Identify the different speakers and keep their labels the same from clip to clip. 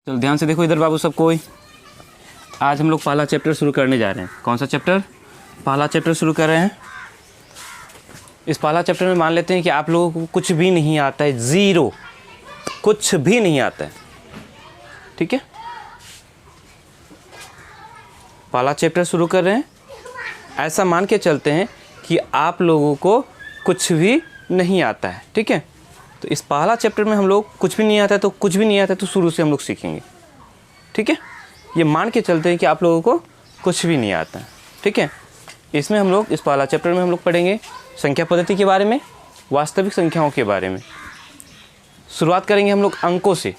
Speaker 1: तो ध्यान से देखो इधर बाबू सब कोई। आज हम लोग पहला चैप्टर शुरू करने जा रहे हैं। कौन सा चैप्टर? पहला चैप्टर शुरू कर रहे हैं। इस पहला चैप्टर में मान लेते हैं कि आप लोगों को कुछ भी नहीं आता है, ज़ीरो, कुछ भी नहीं आता है। ठीक है, पहला चैप्टर शुरू कर रहे हैं। ऐसा मान के चलते हैं कि आप लोगों को कुछ भी नहीं आता है। ठीक है, तो इस पहला चैप्टर में हम लोग कुछ भी नहीं आता है, तो कुछ भी नहीं आता है तो शुरू से हम लोग सीखेंगे। ठीक है, ये मान के चलते हैं कि आप लोगों को कुछ भी नहीं आता है। ठीक है, इसमें हम लोग इस पहला चैप्टर में हम लोग पढ़ेंगे संख्या पद्धति के बारे में, वास्तविक संख्याओं के बारे में। शुरुआत करेंगे हम लोग अंकों से।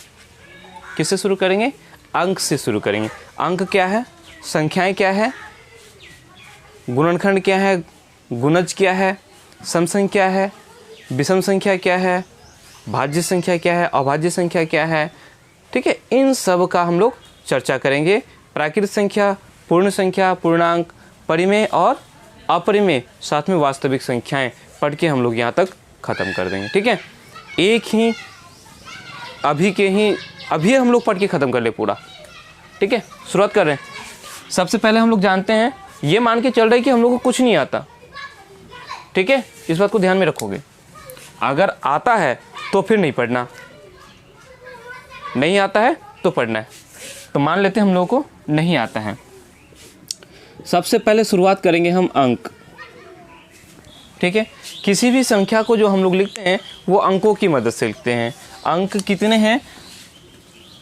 Speaker 1: किससे शुरू करेंगे? अंक से शुरू करेंगे। अंक क्या है, संख्याएं क्या है, गुणनखंड क्या है, गुणज क्या है, सम संख्या है, विषम संख्या क्या है, भाज्य संख्या क्या है, अभाज्य संख्या क्या है। ठीक है, इन सब का हम लोग चर्चा करेंगे। प्राकृत संख्या, पूर्ण संख्या, पूर्णांक, परिमेय और अपरिमेय, साथ में वास्तविक संख्याएं पढ़ के हम लोग यहाँ तक ख़त्म कर देंगे। ठीक है, एक ही अभी हम लोग पढ़ के ख़त्म कर ले पूरा। ठीक है, शुरुआत कर रहे हैं। सबसे पहले हम लोग जानते हैं, ये मान के चल रहे हैं कि हम लोग को कुछ नहीं आता। ठीक है, इस बात को ध्यान में रखोगे। अगर आता है तो फिर नहीं पढ़ना, नहीं आता है तो पढ़ना है। तो मान लेते हैं हम लोगों को नहीं आता है। सबसे पहले शुरुआत करेंगे हम अंक। ठीक है, किसी भी संख्या को जो हम लोग लिखते हैं वो अंकों की मदद से लिखते हैं। अंक कितने हैं?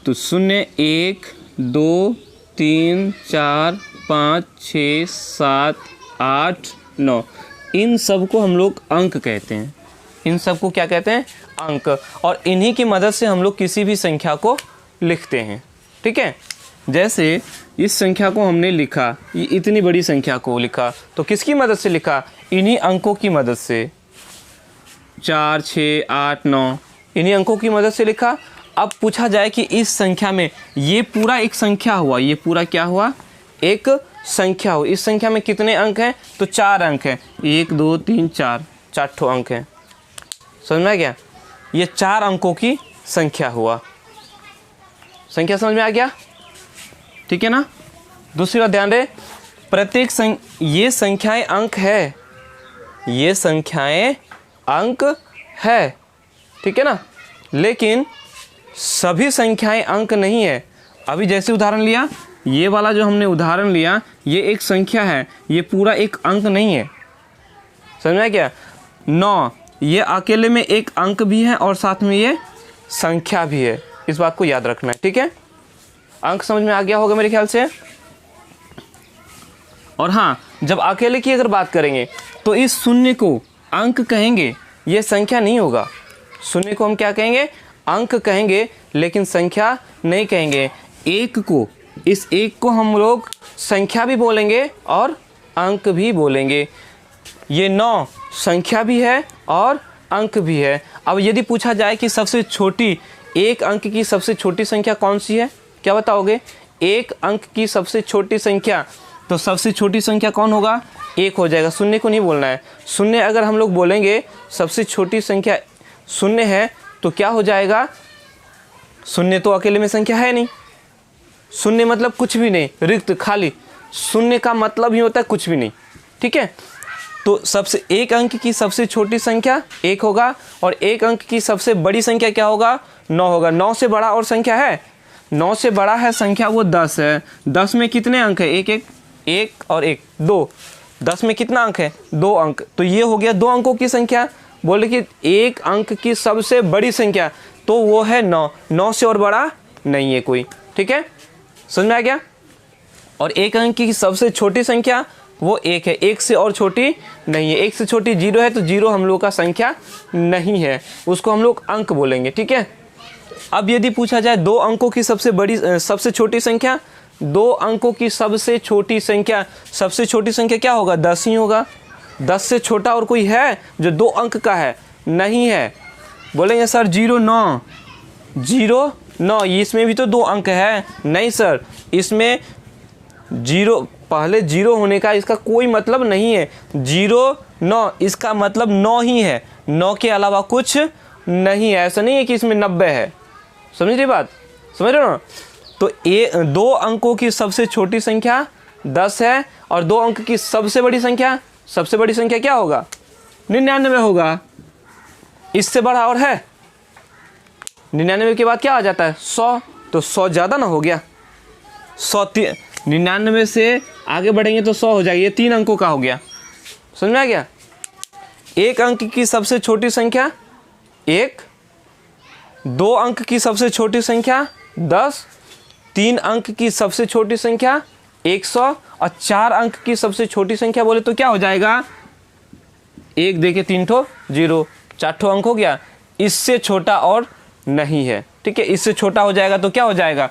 Speaker 1: तो 0, 1, 2, 3, 4, 5, 6, 7, 8, 9, इन सब को हम लोग अंक कहते हैं। इन सब को क्या कहते हैं? अंक। और इन्हीं की मदद से हम लोग किसी भी संख्या को लिखते हैं। ठीक है, जैसे इस संख्या को हमने लिखा, ये इतनी बड़ी संख्या को लिखा, तो किसकी मदद से लिखा? इन्हीं अंकों की मदद से। 4, 6, 8, 9, इन्हीं अंकों की मदद से लिखा। अब पूछा जाए कि इस संख्या में, ये पूरा एक संख्या हुआ, ये पूरा क्या हुआ? एक संख्या हो। इस संख्या में कितने अंक हैं? तो 4 अंक हैं। 1, 2, 3, 4, 4 ठो अंक हैं। समझ में आ गया? ये 4 अंकों की संख्या हुआ। संख्या समझ में आ गया? ठीक है ना। दूसरी बात ध्यान रहे, प्रत्येक ये संख्याएं अंक है, ये संख्याएं अंक है। ठीक है ना, लेकिन सभी संख्याएं अंक नहीं है। अभी जैसे उदाहरण लिया, ये वाला जो हमने उदाहरण लिया, ये एक संख्या है, ये पूरा एक अंक नहीं है। समझ में आ गया? 9, ये अकेले में एक अंक भी है और साथ में ये संख्या भी है। इस बात को याद रखना है। ठीक है, अंक समझ में आ गया होगा मेरे ख्याल से। और हाँ, जब अकेले की अगर बात करेंगे तो इस शून्य को अंक कहेंगे, ये संख्या नहीं होगा। शून्य को हम क्या कहेंगे? अंक कहेंगे, लेकिन संख्या नहीं कहेंगे। एक को, इस एक को हम लोग संख्या भी बोलेंगे और अंक भी बोलेंगे। ये 9 संख्या भी है और अंक भी है। अब यदि पूछा जाए कि सबसे छोटी, एक अंक की सबसे छोटी संख्या कौन सी है, क्या बताओगे? एक अंक की सबसे छोटी संख्या, तो सबसे छोटी संख्या कौन होगा? 1 हो जाएगा। शून्य को नहीं बोलना है। शून्य अगर हम लोग बोलेंगे सबसे छोटी संख्या शून्य है तो क्या हो जाएगा? शून्य तो अकेले में संख्या है नहीं। शून्य मतलब कुछ भी नहीं, रिक्त, खाली। शून्य का मतलब ही होता है कुछ भी नहीं। ठीक है, तो सबसे एक अंक की सबसे छोटी संख्या 1 होगा और एक अंक की सबसे बड़ी संख्या क्या होगा? 9 होगा। 9 से बड़ा और संख्या है? 9 से बड़ा है संख्या वो 10 है। 10 में कितने अंक है? एक और एक 2। 10 में कितना अंक है? 2 अंक। तो ये हो गया 2 अंकों की संख्या। बोले कि एक अंक की सबसे बड़ी संख्या, तो वो है 9। 9 से और बड़ा नहीं है कोई। ठीक है, समझ में आ गया? और एक अंक की सबसे छोटी संख्या वो 1 है, 1 से और छोटी नहीं है। 1 से छोटी 0 है, तो 0 हम लोग का संख्या नहीं है, उसको हम लोग अंक बोलेंगे। ठीक है, अब यदि पूछा जाए 2 अंकों की सबसे छोटी संख्या, 2 अंकों की सबसे छोटी संख्या, सबसे छोटी संख्या क्या होगा? 10 ही होगा। 10 से छोटा और कोई है जो 2 अंक का है? नहीं है। बोलेंगे सर 0, 9, 0, 9, इसमें भी तो 2 अंक है। नहीं सर, इसमें 0, पहले 0 होने का इसका कोई मतलब नहीं है। 0, 9, इसका मतलब 9 ही है, 9 के अलावा कुछ नहीं है। ऐसा नहीं है कि इसमें 90 है। समझ रही बात? समझ रहे हो ना? तो 2 अंकों की सबसे छोटी संख्या 10 है और 2 अंक की सबसे बड़ी संख्या क्या होगा? 99 होगा। इससे बड़ा और है? 99 के बाद क्या आ जाता है? 100। तो 100 ज़्यादा ना हो गया? 99 से आगे बढ़ेंगे तो 100 हो जाएगी। ये 3 अंकों का हो गया। समझ में आ गया? 1 अंक की सबसे छोटी संख्या 1, 2 अंक की सबसे छोटी संख्या 10, 3 अंक की सबसे छोटी संख्या 100 और 4 अंक की सबसे छोटी संख्या बोले तो क्या हो जाएगा? 1 देके 3 ठो 0, 4 ठो अंक हो गया। इससे छोटा और नहीं है। ठीक है, इससे छोटा हो जाएगा तो क्या हो जाएगा?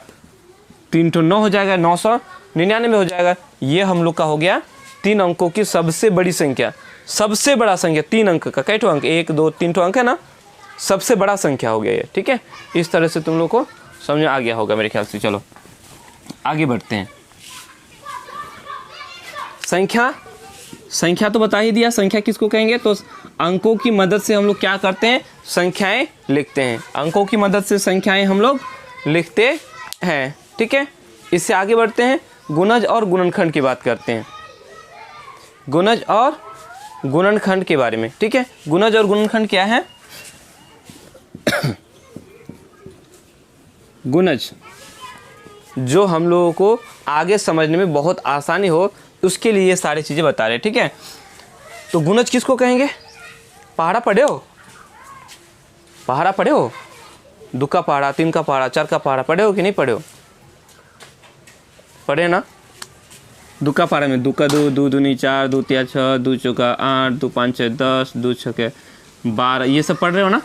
Speaker 1: 3 ठो 9 हो जाएगा, 999 हो जाएगा। ये हम लोग का हो गया 3 अंकों की सबसे बड़ी संख्या। सबसे बड़ा संख्या 3 अंक का, कई ठो अंक? 1 2 3 ठो अंक है ना, सबसे बड़ा संख्या हो गया ये। ठीक है, इस तरह से तुम लोग को समझ में आ गया होगा मेरे ख्याल से। चलो आगे बढ़ते हैं। संख्या तो बता ही दिया। संख्या किसको कहेंगे? तो अंकों की मदद से हम लोग क्या करते हैं? संख्याएं लिखते हैं। अंकों की मदद से संख्याएं हम लोग लिखते हैं। ठीक है, इससे आगे बढ़ते हैं। गुणज और गुणनखंड की बात करते हैं। गुणज और गुणनखंड के बारे में। ठीक है, गुणज और गुणनखंड क्या है? गुणज जो हम लोगों को आगे समझने में बहुत आसानी हो, उसके लिए ये सारी चीज़ें बता रहे हैं। ठीक है, तो गुणज किसको कहेंगे? पहाड़ा पढ़े हो? 2 का पहाड़ा, 3 का पहाड़ा, 4 का पहाड़ा पढ़े हो कि नहीं पढ़े हो? पढ़े ना? 2 का पहाड़ा में 2 का 2, 2 दूनी 4, 2 तिया 6, 2 चौका 8, 2 5 6 10, 2 छके 12, ये सब पढ़ रहे हो ना?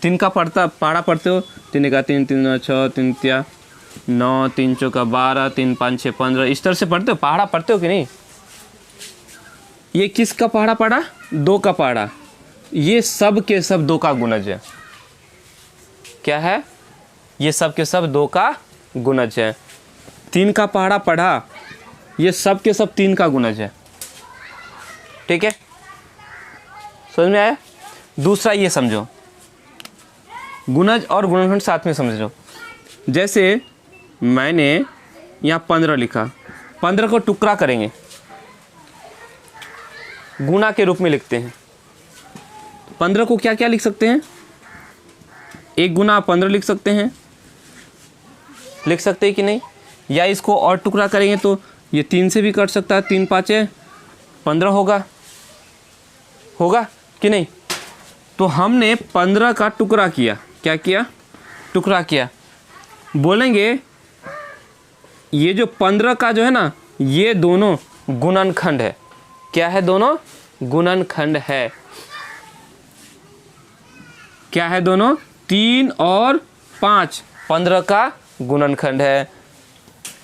Speaker 1: 3 का पहाड़ा पढ़ते हो? 3 का 3, 3 6, 3 तिया 9, 3 चौका 12, 3 5 6 15, इस तरह से पढ़ते हो? पहाड़ा पढ़ते हो कि नहीं? ये किसका पहाड़ा पढ़ा? 2 का पहाड़ा। ये सब के सब 2 का गुणज है। क्या है? ये सब के सब 2 का गुणज है। 3 का पहाड़ा पढ़ा, ये सब के सब 3 का गुणज है। ठीक है, समझ में आया? दूसरा ये समझो, गुणज और गुणनखंड साथ में समझो। जैसे मैंने यहाँ 15 लिखा, 15 को टुकड़ा करेंगे, गुणा के रूप में लिखते हैं। 15 को क्या क्या लिख सकते हैं? 1 गुना 15 लिख सकते हैं कि नहीं? या इसको और टुकड़ा करेंगे तो ये 3 से भी कट सकता है। 3 5 15 होगा कि नहीं? तो हमने 15 का टुकड़ा किया। क्या किया? टुकड़ा किया। बोलेंगे ये जो 15 का जो है ना, ये दोनों गुणनखंड है। क्या है? दोनों गुणनखंड है। क्या है दोनों? 3 और 5 15 का गुणनखंड है।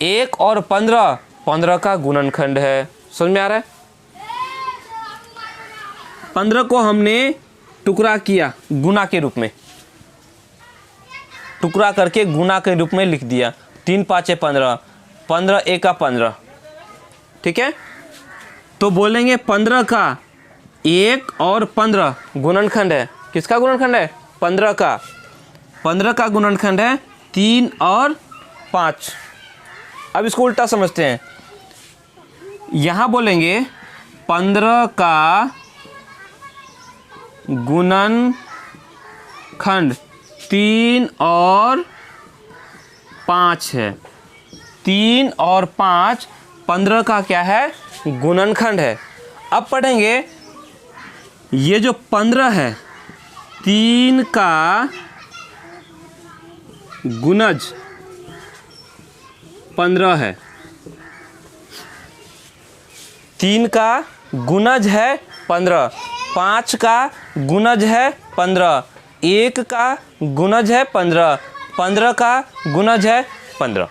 Speaker 1: 1 और 15 15 का गुणनखंड है। समझ में आ रहा है? 15 को हमने टुकड़ा किया गुणा के रूप में, टुकड़ा करके गुणा के रूप में लिख दिया। 3 5 15, 15 1 15। ठीक है, तो बोलेंगे 15 का 1 और 15 गुणनखंड है। किसका गुणनखंड है? 15 का। 15 का गुणनखंड है 3 और 5। अब इसको उल्टा समझते हैं। यहाँ बोलेंगे 15 का गुणनखंड 3 और 5 है। 3 और 5 15 का क्या है? गुणनखंड है। अब पढ़ेंगे ये जो 15 है 3 का गुणज 15 है। 3 का गुणज है 15, 5 का गुणज है 15, 1 का गुणज है 15, 15 का गुणज है 15।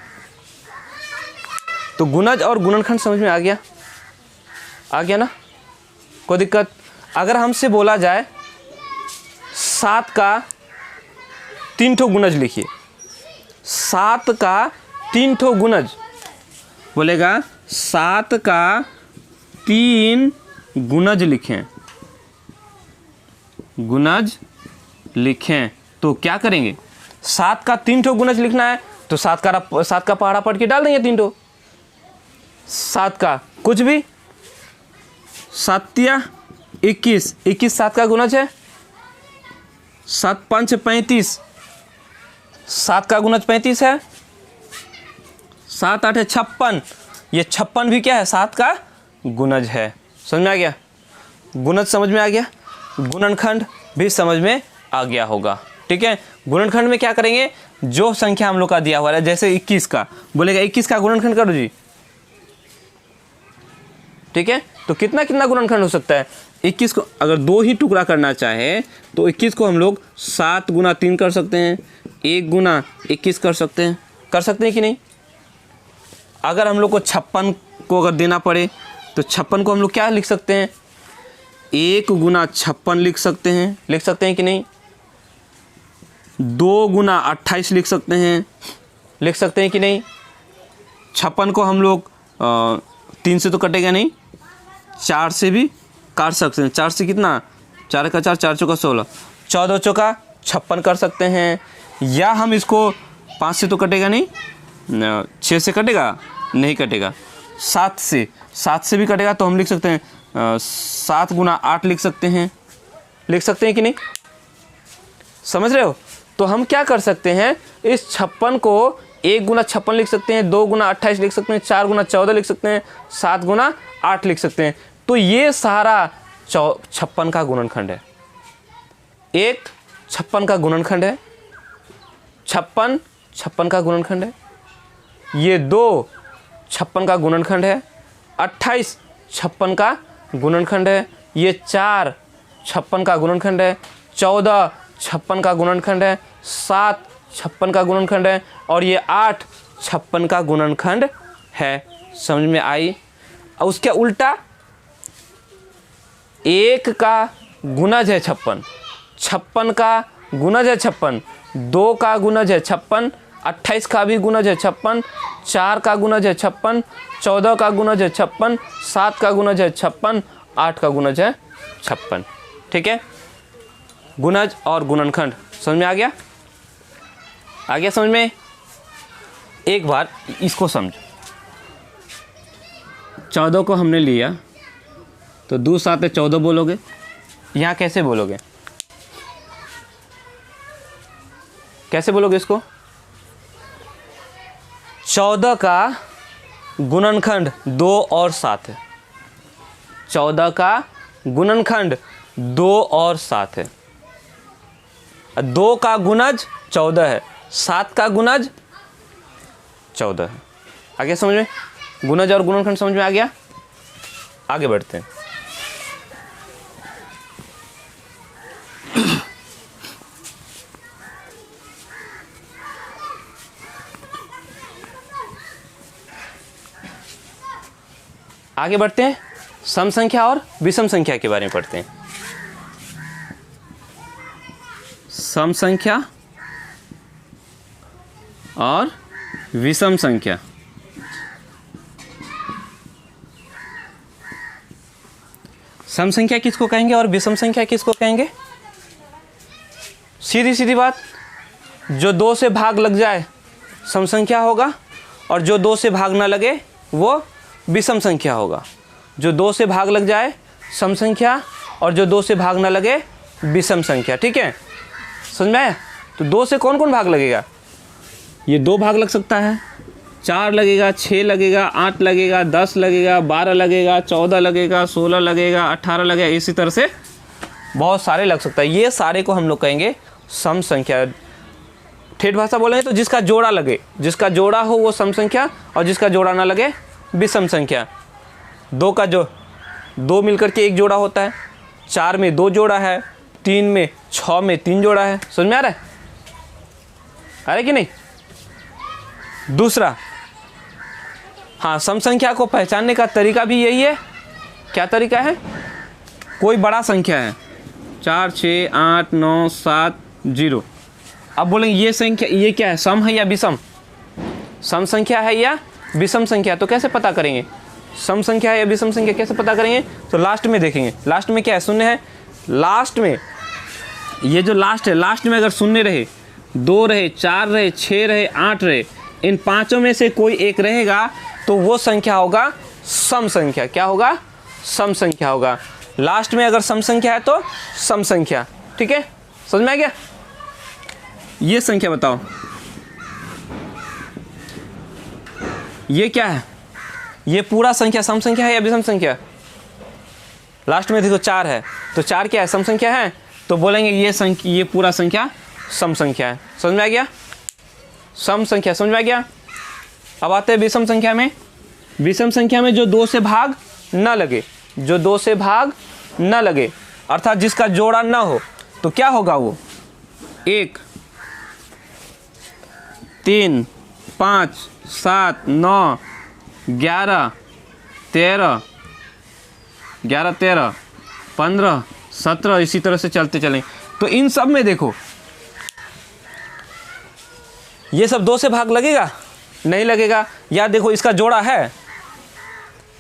Speaker 1: तो गुणज और गुणनखंड समझ में आ गया? आ गया ना? कोई दिक्कत? अगर हमसे बोला जाए 7 का 3 ठो गुणज लिखिए, 7 का 3 ठो गुणज, बोलेगा 7 का 3 गुणज लिखें। गुणज लिखें तो क्या करेंगे? 7 का 3 ठो गुणज लिखना है तो 7 का पहाड़ा पढ़ के डाल देंगे 3 टो। 7 का कुछ भी, 7 या 21, 21 7 का गुणज है, 7 5 35, 7 का गुणज 35 है, 7 8 है 56, ये 56 भी क्या है 7 का गुणज है। समझ में आ गया, गुणज समझ में आ गया, गुणनखंड भी समझ में आ गया होगा। ठीक है, गुणनखंड में क्या करेंगे, जो संख्या हम लोग का दिया हुआ है, जैसे 21 का बोलेगा 21 का गुणनखंड करो जी। ठीक है, तो कितना कितना गुणनखंड हो सकता है, 21 को अगर 2 ही टुकड़ा करना चाहे तो 21 को हम लोग 7 गुना 3 कर सकते हैं, 1 गुना 21 कर सकते हैं कि नहीं। अगर हम लोग को 56 को अगर देना पड़े तो 56 को हम लोग क्या लिख सकते हैं, 1 गुना 56 लिख सकते हैं कि नहीं। 2 गुना 28 लिख सकते हैं कि नहीं। 56 को हम लोग 3 से तो कटेगा नहीं, 4 से भी काट सकते हैं। 4 से कितना, 4 का 4, 4 चौका 16, 14 चौका 56 कर सकते हैं। या हम इसको 5 से तो कटेगा नहीं, 6 से कटेगा नहीं, कटेगा 7 से भी कटेगा, तो हम लिख सकते हैं 7 गुना 8 लिख सकते हैं कि नहीं। समझ रहे हो, तो हम क्या कर सकते हैं, इस 56 को 1 गुना 56 लिख सकते हैं, 2 गुना 28 लिख सकते हैं, 4 गुना 14 लिख सकते हैं, 7 गुना 8 लिख सकते हैं। तो ये सारा 56 का गुणनखंड है, एक 56 का गुणनखंड है, 56 का गुणनखंड है, ये 2 56 का गुणनखंड है, 28 56 का गुणनखंड है, ये 4 56 का गुणनखंड है, 14 56 का गुणनखंड है, 7 56 का गुणनखंड है, और ये 8 56 का गुणनखंड है। समझ में आई। और उसके उल्टा 1 का गुणज है 56, 56 का गुणज है 56, 2 का गुणज है 56, 28 का भी गुणज है 56, 4 का गुणज है 56, 14 का गुणज है 56, 7 का गुणज है 56, 8 का गुणज है 56। ठीक है, गुणज और गुणनखंड समझ में आ गया समझ में। एक बार इसको समझो, 14 को हमने लिया तो 2 7 14 बोलोगे, यहाँ कैसे बोलोगे, इसको 14 का गुणनखंड 2 और 7 है, 14 का गुणनखंड 2 और 7 है, 2 का गुणज 14 है, 7 का गुणज 14 है। आ गया समझ में, गुणज और गुणनखंड समझ में आ गया। आगे बढ़ते हैं। आगे बढ़ते हैं, सम संख्या और विषम संख्या के बारे में पढ़ते हैं। सम संख्या और विषम संख्या। सम संख्या किसको कहेंगे और विषम संख्या किसको कहेंगे? सीधी सीधी बात, जो 2 से भाग लग जाए सम संख्या होगा, और जो 2 से भाग ना लगे वो विषम संख्या होगा। जो 2 से भाग लग जाए सम संख्या, और जो 2 से भाग ना लगे विषम संख्या। ठीक है, समझ में आया? तो 2 से कौन कौन भाग लगेगा? ये 2 भाग लग सकता है, 4 लगेगा, 6 लगेगा, 8 लगेगा, 10 लगेगा, 12 लगेगा, 14 लगेगा, 16 लगेगा, 18 लगेगा, इसी तरह से बहुत सारे लग सकता है। ये सारे को हम लोग कहेंगे सम संख्या। ठेठ भाषा बोलेंगे तो जिसका जोड़ा लगे, जिसका जोड़ा हो वो सम संख्या, और जिसका जोड़ा ना लगे विषम संख्या। 2 का जो 2 मिलकर के 1 जोड़ा होता है, 4 में 2 जोड़ा है, 3 में 6 में 3 जोड़ा है। समझ में आ रहा है? आ रहा है कि नहीं? दूसरा, हाँ, सम संख्या को पहचानने का तरीका भी यही है। क्या तरीका है? कोई बड़ा संख्या है, 4 6 8 9 7 0। अब बोलेंगे ये संख्या, ये क्या है, सम है या विषम? सम संख्या है या विषम संख्या? तो कैसे पता करेंगे सम संख्या है या विषम संख्या? कैसे पता करेंगे? तो लास्ट में देखेंगे। लास्ट में क्या है? शून्य है। लास्ट में ये जो लास्ट है, लास्ट में अगर शून्य रहे 2 रहे, 4 रहे, 6 रहे, 8 रहे, इन पांचों में से कोई एक रहेगा तो वो संख्या होगा सम संख्या। क्या होगा? सम संख्या होगा। लास्ट में अगर सम संख्या है तो सम संख्या। ठीक है, समझ में आ गया? ये संख्या बताओ, ये क्या है? ये पूरा संख्या सम संख्या है या विषम संख्या? लास्ट में देखो 4 है, तो 4 क्या है? सम संख्या है, तो बोलेंगे ये पूरा संख्या सम संख्या है। समझ में आ गया? सम संख्या समझ में आ गया? अब आते हैं विषम संख्या में। विषम संख्या में जो 2 से भाग न लगे, जो 2 से भाग न लगे, अर्थात जिसका जोड़ा ना हो, तो क्या होगा वो? 1, 3, 5, 7, 9, 11, 13, 15, 17, इसी तरह से चलते चलें। तो इन सब में देखो, ये सब 2 से भाग लगेगा? नहीं लगेगा। या देखो इसका जोड़ा है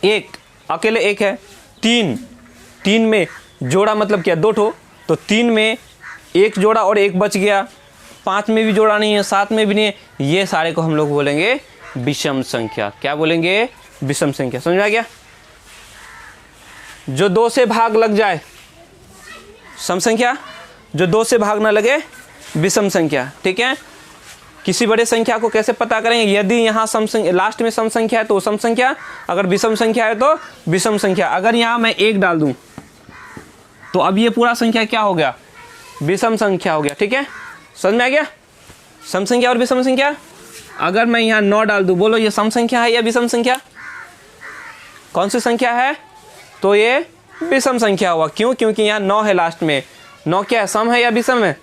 Speaker 1: 1, अकेले 1 है। 3 में जोड़ा मतलब क्या? 2 ठो, तो 3 में 1 जोड़ा और 1 बच गया। 5 में भी जोड़ा नहीं है, 7 में भी नहीं है। ये सारे को हम लोग बोलेंगे विषम संख्या। क्या बोलेंगे? विषम संख्या। समझ में आ गया? जो 2 से भाग लग जाए सम संख्या, जो 2 से भाग ना लगे विषम संख्या। ठीक है, किसी बड़े संख्या को कैसे पता करेंगे? यदि यहाँ सम संख्या लास्ट में सम संख्या है तो सम संख्या, अगर विषम संख्या है तो विषम संख्या। अगर यहाँ मैं 1 डाल दूं तो अब ये पूरा संख्या क्या हो गया? विषम संख्या हो गया। ठीक है, समझ में आ गया? सम संख्या और विषम संख्या। अगर मैं यहाँ 9 डाल दूं, बोलो ये सम संख्या है या विषम संख्या? कौन सी संख्या है? तो ये विषम संख्या हुआ। क्यों? क्योंकि यहाँ 9 है लास्ट में। 9 क्या है? सम है या विषम है?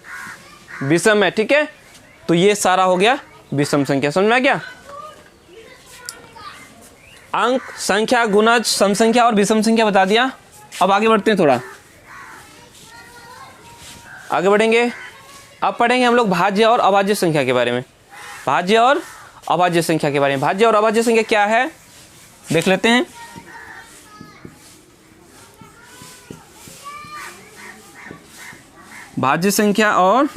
Speaker 1: विषम है। ठीक है, तो ये सारा हो गया विषम संख्या। समझ में आ गया? अंक, संख्या, गुणज, सम संख्या और विषम संख्या बता दिया। अब आगे बढ़ते हैं, थोड़ा आगे बढ़ेंगे। अब पढ़ेंगे हम लोग भाज्य और अभाज्य संख्या के बारे में। भाज्य और अभाज्य संख्या के बारे में। भाज्य और अभाज्य संख्या क्या है देख लेते हैं। भाज्य संख्या और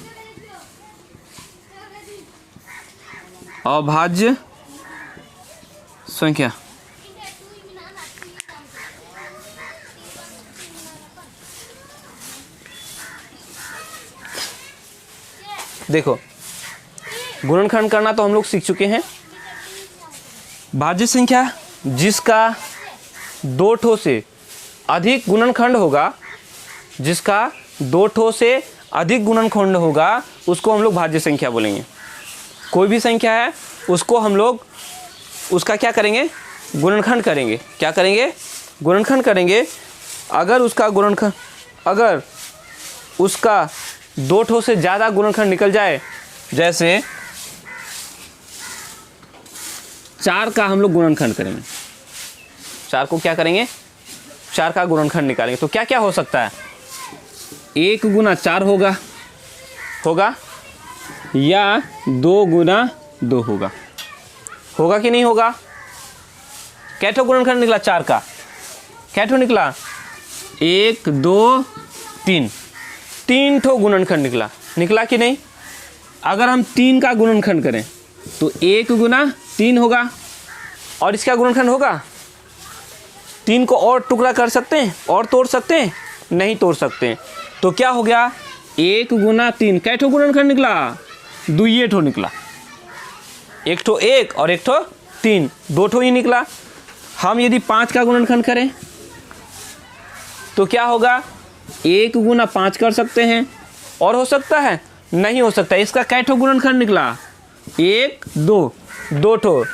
Speaker 1: अभाज्य संख्या। देखो, गुणनखंड करना तो हम लोग सीख चुके हैं। भाज्य संख्या जिसका 2 ठो से अधिक गुणनखंड होगा, जिसका 2 ठो से अधिक गुणनखंड होगा, उसको हम लोग भाज्य संख्या बोलेंगे। कोई भी संख्या है उसको हम लोग उसका क्या करेंगे? गुणनखंड करेंगे। क्या करेंगे? गुणनखंड करेंगे। अगर उसका 2 ठो से ज़्यादा गुणनखंड निकल जाए, जैसे 4 का हम लोग गुणनखंड करेंगे। 4 को क्या करेंगे? 4 का गुणनखंड निकालेंगे। तो क्या क्या हो सकता है? 1 गुना 4 होगा या 2 गुना 2 होगा कि नहीं होगा? कैठो गुणनखंड निकला 4 का? कैठो निकला? 1, 2, 3। 3 ठो गुणनखंड निकला कि नहीं? अगर हम 3 का गुणनखंड करें तो 1 गुना 3 होगा, और इसका गुणनखंड होगा? 3 को और टुकड़ा कर सकते हैं और तोड़ सकते हैं? नहीं तोड़ सकते। तो क्या हो गया? 1 गुना 3। कैठो गुणनखंड निकला? 2 ठो निकला। 1 ठो 1 और 1 ठो 3, 2 ठो ही निकला। हम यदि 5 का गुणनखंड करें तो क्या होगा? 1 गुना 5 कर सकते हैं, और हो सकता है? नहीं हो सकता। इसका कैठो गुणनखंड निकला? 1, 2 ठो।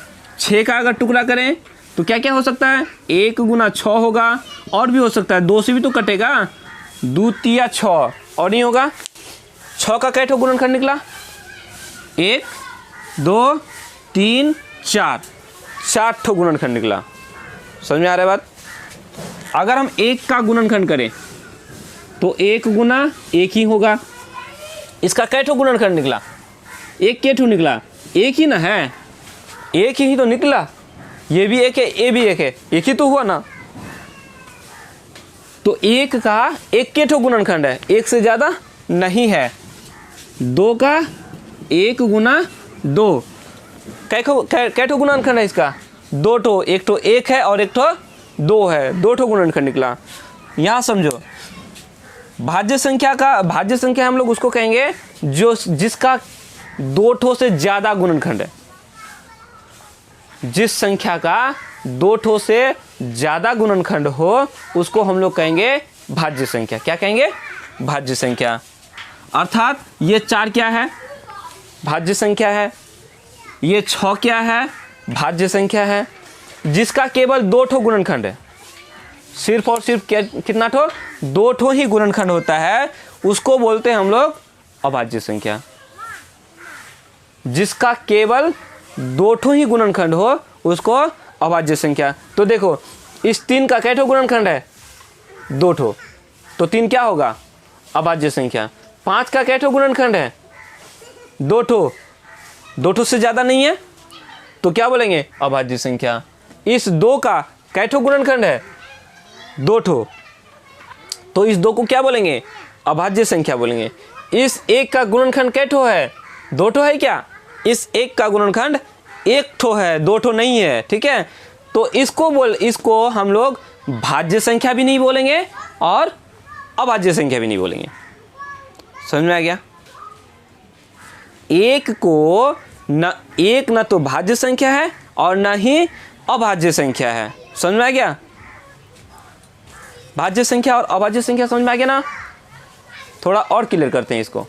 Speaker 1: 6 का अगर टुकड़ा करें तो क्या क्या हो सकता है? 1 गुना 6 होगा, और भी हो सकता है, 2 से भी तो कटेगा। 2 तिया 6, और नहीं होगा? 6 का कैठो गुणनखंड निकला? 1, 2, 3, 4। 4 ठो गुणनखंड निकला। समझ में आ रहा है बात? अगर हम 1 का गुणनखंड करें तो 1 गुना 1 ही होगा। इसका कैठो गुणनखंड निकला? 1 के ठो निकला? 1 ही ना है, 1 ही तो निकला। ये भी 1 है, ये भी 1 है, 1 ही तो हुआ ना। तो 1 का 1 के ठो गुणनखंड है, 1 से ज़्यादा नहीं है। 2 का 1 गुना 2, कैठो गुणनखंड है इसका? 2 ठो, एक ठो 1 है और एक ठो 2 है, 2 ठो गुणनखंड निकला। यहाँ समझो, भाज्य संख्या हम लोग उसको कहेंगे जिसका 2 ठो से ज्यादा गुणनखंड है। जिस संख्या का 2 ठो से ज्यादा गुणनखंड हो उसको हम लोग कहेंगे भाज्य संख्या। क्या कहेंगे? भाज्य संख्या। अर्थात ये 4 क्या है? भाज्य संख्या है। ये 6 क्या है? भाज्य संख्या है। जिसका केवल 2 ठो गुणनखंड है, सिर्फ और सिर्फ कितना ठो? 2 ठो ही गुणनखंड होता है, उसको बोलते हैं हम लोग अभाज्य संख्या। जिसका केवल 2 ठो ही गुणनखंड हो उसको अभाज्य संख्या। तो देखो, इस 3 का कै ठो गुणनखंड है? 2 ठो, तो 3 क्या होगा? अभाज्य संख्या। 5 का कै ठो गुणनखंड है? 2 ठो, 2 ठो से ज्यादा नहीं है, तो क्या बोलेंगे? अभाज्य संख्या। इस 2 का कै ठो गुणनखंड है? 2 ठो, तो इस 2 को क्या बोलेंगे? अभाज्य संख्या बोलेंगे। इस 1 का गुणनखंड कै ठो है? 2 ठो है क्या? इस 1 का गुणनखंड 1 ठो है, 2 ठो नहीं है, ठीक है। तो इसको हम लोग भाज्य संख्या भी नहीं बोलेंगे और अभाज्य संख्या भी नहीं बोलेंगे। समझ में आ गया? एक न तो भाज्य संख्या है और न ही अभाज्य संख्या है। समझ में आ गया? भाज्य संख्या और अभाज्य संख्या समझ में आ गया ना? थोड़ा और क्लियर करते हैं इसको।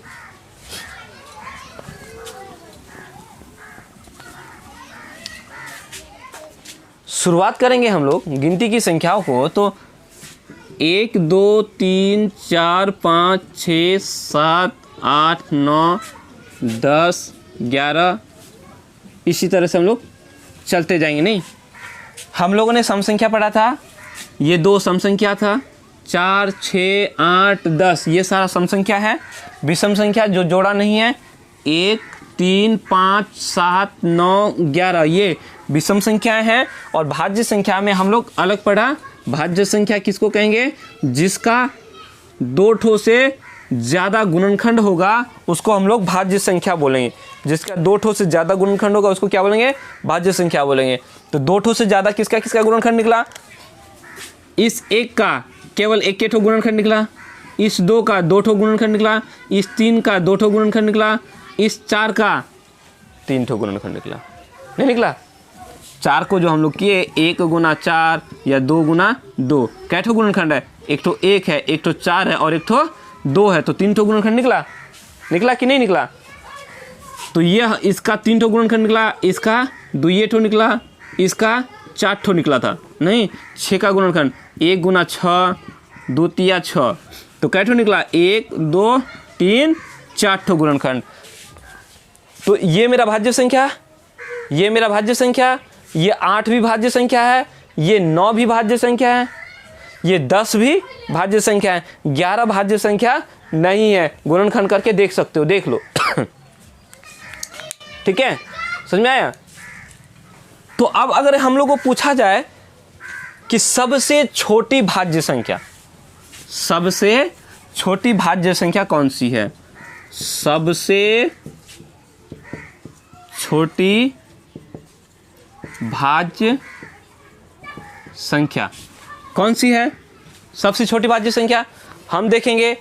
Speaker 1: शुरुआत करेंगे हम लोग गिनती की संख्याओं को, तो 1 2 3 4 5 6 7 8 9 10 11 इसी तरह से हम लोग चलते जाएंगे। नहीं, हम लोगों ने सम संख्या पढ़ा था, ये 2 सम संख्या था, 4 6 8 10 ये सारा सम संख्या है। विषम संख्या जो जोड़ा नहीं है, 1 3 5 7 9 11 ये विषम संख्याएं हैं। और भाज्य संख्या में हम लोग अलग पढ़ा, भाज्य संख्या किसको कहेंगे? जिसका 2 ठो से ज़्यादा गुणनखंड होगा उसको हम लोग भाज्य संख्या बोलेंगे। जिसका 2 ठो से ज़्यादा गुणनखंड होगा उसको क्या बोलेंगे? भाज्य संख्या बोलेंगे। तो 2 ठो से ज़्यादा किसका किसका गुणनखंड निकला? इस 1 का केवल 1 ठो गुणनखंड निकला, इस 2 का 2 ठो गुणनखंड निकला, इस 3 का 2 ठो गुणनखंड निकला, इस 4 का 3 ठो गुणनखंड निकला। नहीं निकला? 4 को जो हम लोग किए 1 गुना 4 या 2 गुना 2, कै ठो गुणनखंड है? 1 ठो 1 है, 1 ठो 4 है और 1 ठो 2 है, तो 3 ठो गुणनखंड निकला। निकला कि नहीं निकला? तो यह इसका 3 ठो गुणनखंड निकला, इसका 2 ठो निकला, इसका 4 ठो निकला था। नहीं, 6 का गुणनखंड 1 गुना 6 2 तिया 6, तो कै ठो निकला? 1 2 3 4 ठो गुणनखंड। तो ये मेरा भाज्य संख्या, ये मेरा भाज्य संख्या, ये 8 भी भाज्य संख्या है, ये 9 भी भाज्य संख्या है, ये 10 भी भाज्य संख्या है, 11 भाज्य संख्या नहीं है। गुणनखंड करके देख सकते हो, देख लो। ठीक है, समझ में आया? तो अब अगर हम लोग को पूछा जाए कि सबसे छोटी भाज्य संख्या, सबसे छोटी भाज्य संख्या कौन सी है? सबसे छोटी भाज्य संख्या कौन सी है? सबसे छोटी भाज्य संख्या हम देखेंगे,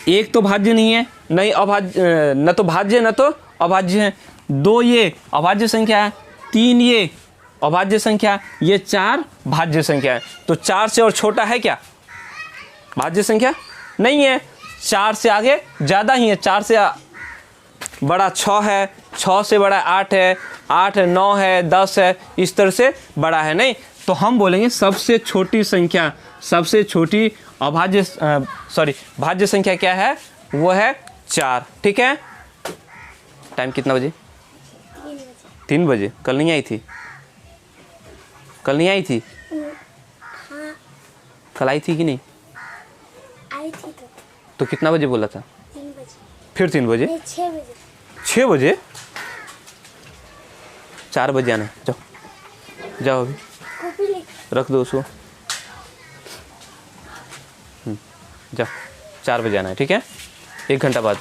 Speaker 1: 1 तो भाज्य नहीं है, नहीं अभाज्य, न तो भाज्य न तो अभाज्य है, 2 ये अभाज्य संख्या है, 3 ये अभाज्य संख्या, ये 4 भाज्य संख्या है। तो 4 से और छोटा है क्या भाज्य संख्या? नहीं है। 4 से आगे ज़्यादा ही है, 4 से बड़ा 6 है, 6 से बड़ा 8 है, 8 है 9 है 10 है, इस तरह से बड़ा है। नहीं, तो हम बोलेंगे सबसे छोटी संख्या, सबसे छोटी भाज्य संख्या क्या है? वो है 4। ठीक है, टाइम कितना बजे? 3 बजे। कल नहीं आई थी? कल नहीं आई थी?
Speaker 2: हाँ।
Speaker 1: कल आई थी कि नहीं?
Speaker 2: आई थी
Speaker 1: तो कितना बजे बोला था?
Speaker 2: 3 बजे।
Speaker 1: फिर 3 बजे?
Speaker 2: 6 बजे।
Speaker 1: 6 बजे? 4 बजे आना है। जाओ जाओ, अभी
Speaker 2: कॉपी ले
Speaker 1: रख दो उसको। जाओ, 4 बजे आना है, ठीक है? 1 घंटा बाद।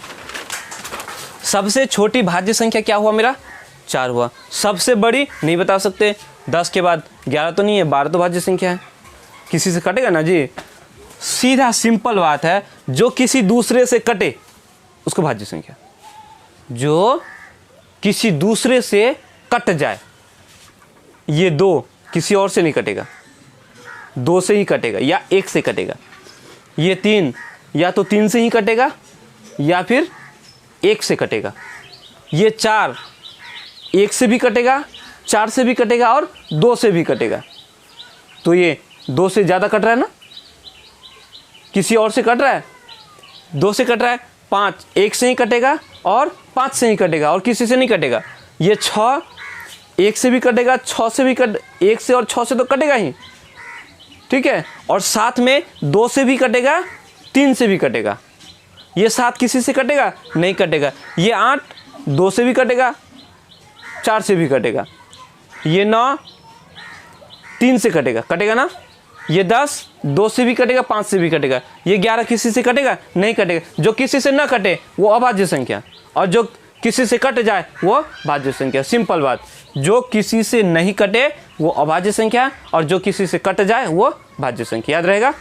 Speaker 1: सबसे छोटी भाज्य संख्या क्या हुआ मेरा? 4 हुआ। सबसे बड़ी नहीं बता सकते, 10 के बाद 11 तो नहीं है, 12 तो भाज्य संख्या है, किसी से कटेगा ना जी। सीधा सिंपल बात है, जो किसी दूसरे से कटे उसको भाज्य संख्या, जो किसी दूसरे से कट जाए, ये 2 किसी और से नहीं कटेगा, 2 से ही कटेगा या 1 से कटेगा। ये 3 या तो 3 से ही कटेगा या फिर 1 से कटेगा। ये 4 1 से भी कटेगा, 4 से भी कटेगा और 2 से भी कटेगा। तो ये 2 से ज़्यादा कट रहा है ना, किसी और से कट रहा है, 2 से कट रहा है। 5 1 से ही कटेगा और 5 से ही कटेगा और किसी से नहीं कटेगा। ये 6 1 से भी कटेगा, 6 से भी 1 से और 6 से तो कटेगा ही, ठीक है। और साथ में 2 से भी कटेगा, 3 से भी कटेगा। ये 7 किसी से कटेगा नहीं कटेगा। ये 8 2 से भी कटेगा, 4 से भी कटेगा। ये 9 3 से कटेगा, कटेगा ना। ये 10 2 से भी कटेगा, 5 से भी कटेगा। ये 11 किसी से कटेगा नहीं कटेगा। जो किसी से ना कटे वो अभाज्य संख्या, और जो किसी से कट जाए वो भाज्य संख्या। सिंपल बात, जो किसी से नहीं कटे वो अभाज्य संख्या और जो किसी से कट जाए वो भाज्य संख्या। याद रहेगा।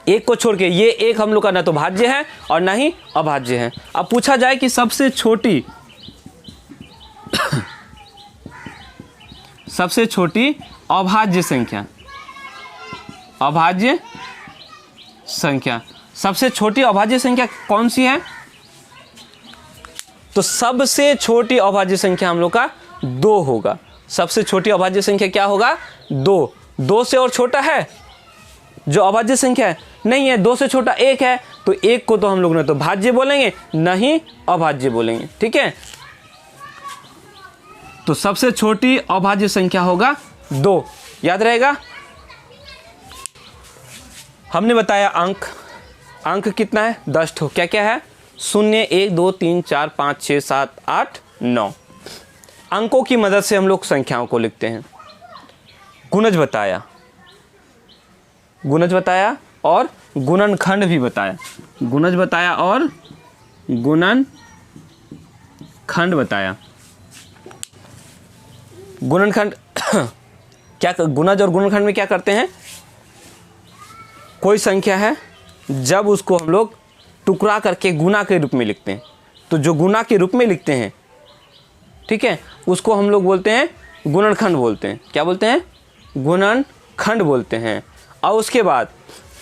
Speaker 1: एक को छोड़ के ये एक हम लोग का ना तो भाज्य है और ना ही अभाज्य है। अब पूछा जाए कि सबसे छोटी सबसे छोटी अभाज्य संख्या, अभाज्य संख्या, सबसे छोटी अभाज्य संख्या कौन सी है? तो सबसे छोटी अभाज्य संख्या हम लोग का 2 होगा। सबसे छोटी अभाज्य संख्या क्या होगा? 2। 2 से और छोटा है जो अभाज्य संख्या है? नहीं है। 2 से छोटा 1 है, तो 1 को तो हम लोग ना तो भाज्य बोलेंगे ना ही अभाज्य बोलेंगे, ठीक है। तो सबसे छोटी अभाज्य संख्या होगा 2। याद रहेगा। हमने बताया अंक, अंक कितना है? 10 ठो। क्या क्या है? 0 1 2 3 4 5 6 7 8 9। अंकों की मदद से हम लोग संख्याओं को लिखते हैं। गुणज बताया, गुणज बताया और गुणनखंड भी बताया। गुणज बताया और गुणनखंड बताया। गुणनखंड क्या, गुणज और गुणनखंड में क्या करते हैं? कोई संख्या है, जब उसको हम लोग टुकड़ा करके गुना के रूप में लिखते हैं, तो जो गुना के रूप में लिखते हैं, ठीक है, उसको हम लोग बोलते हैं गुणनखंड बोलते हैं। क्या बोलते हैं? गुणनखंड बोलते हैं। और उसके बाद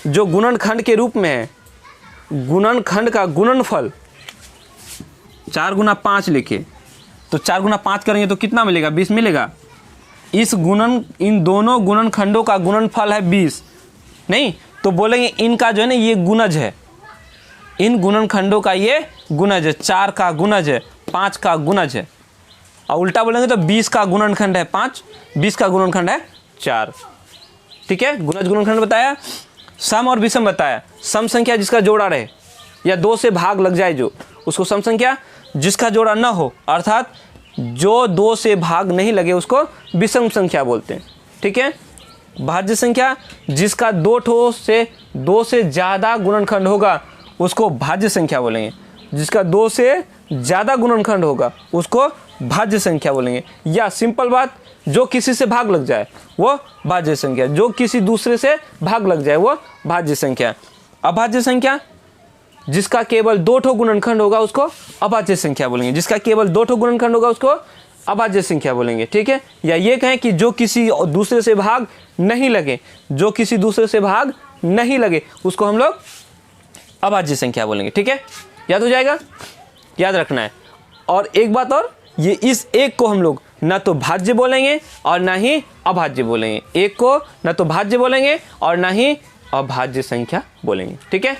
Speaker 1: जो गुणनखंड के रूप में है, गुणनखंड का गुणनफल 4 गुना 5 लिखे, तो 4 गुना 5 करेंगे तो कितना मिलेगा? 20 मिलेगा। इन दोनों गुणनखंडों का गुणनफल है 20। नहीं तो बोलेंगे इनका जो है ना ये गुणज है, इन गुणनखंडों का ये गुणज है। 4 का गुणज है, 5 का गुणज है। और उल्टा बोलेंगे तो 20 का गुणनखंड है 5, 20 का गुणनखंड है 4, ठीक है। गुणज गुणनखंड बताया। सम और विषम बताया। सम संख्या जिसका जोड़ा रहे या 2 से भाग लग जाए जो, उसको सम संख्या। जिसका जोड़ा न हो अर्थात जो 2 से भाग नहीं लगे उसको विषम संख्या बोलते हैं, ठीक है। भाज्य संख्या जिसका 2 से ज़्यादा गुणनखंड होगा उसको भाज्य संख्या बोलेंगे। जिसका 2 से ज़्यादा गुणनखंड होगा उसको भाज्य संख्या बोलेंगे। या सिंपल बात, जो किसी से भाग लग जाए वो भाज्य संख्या, जो किसी दूसरे से भाग लग जाए वो भाज्य संख्या। अभाज्य संख्या जिसका केवल 2 ठो गुणनखंड होगा उसको अभाज्य संख्या बोलेंगे। जिसका केवल 2 ठो गुणनखंड होगा उसको अभाज्य संख्या बोलेंगे, ठीक है। या ये कहें कि जो किसी दूसरे से भाग नहीं लगे, जो किसी दूसरे से भाग नहीं लगे उसको हम लोग अभाज्य संख्या बोलेंगे, ठीक है। याद हो जाएगा, याद रखना है। और एक बात और, ये इस एक को हम लोग ना तो भाज्य बोलेंगे और ना ही अभाज्य बोलेंगे। एक को ना तो भाज्य बोलेंगे और ना ही अभाज्य संख्या बोलेंगे, ठीक है।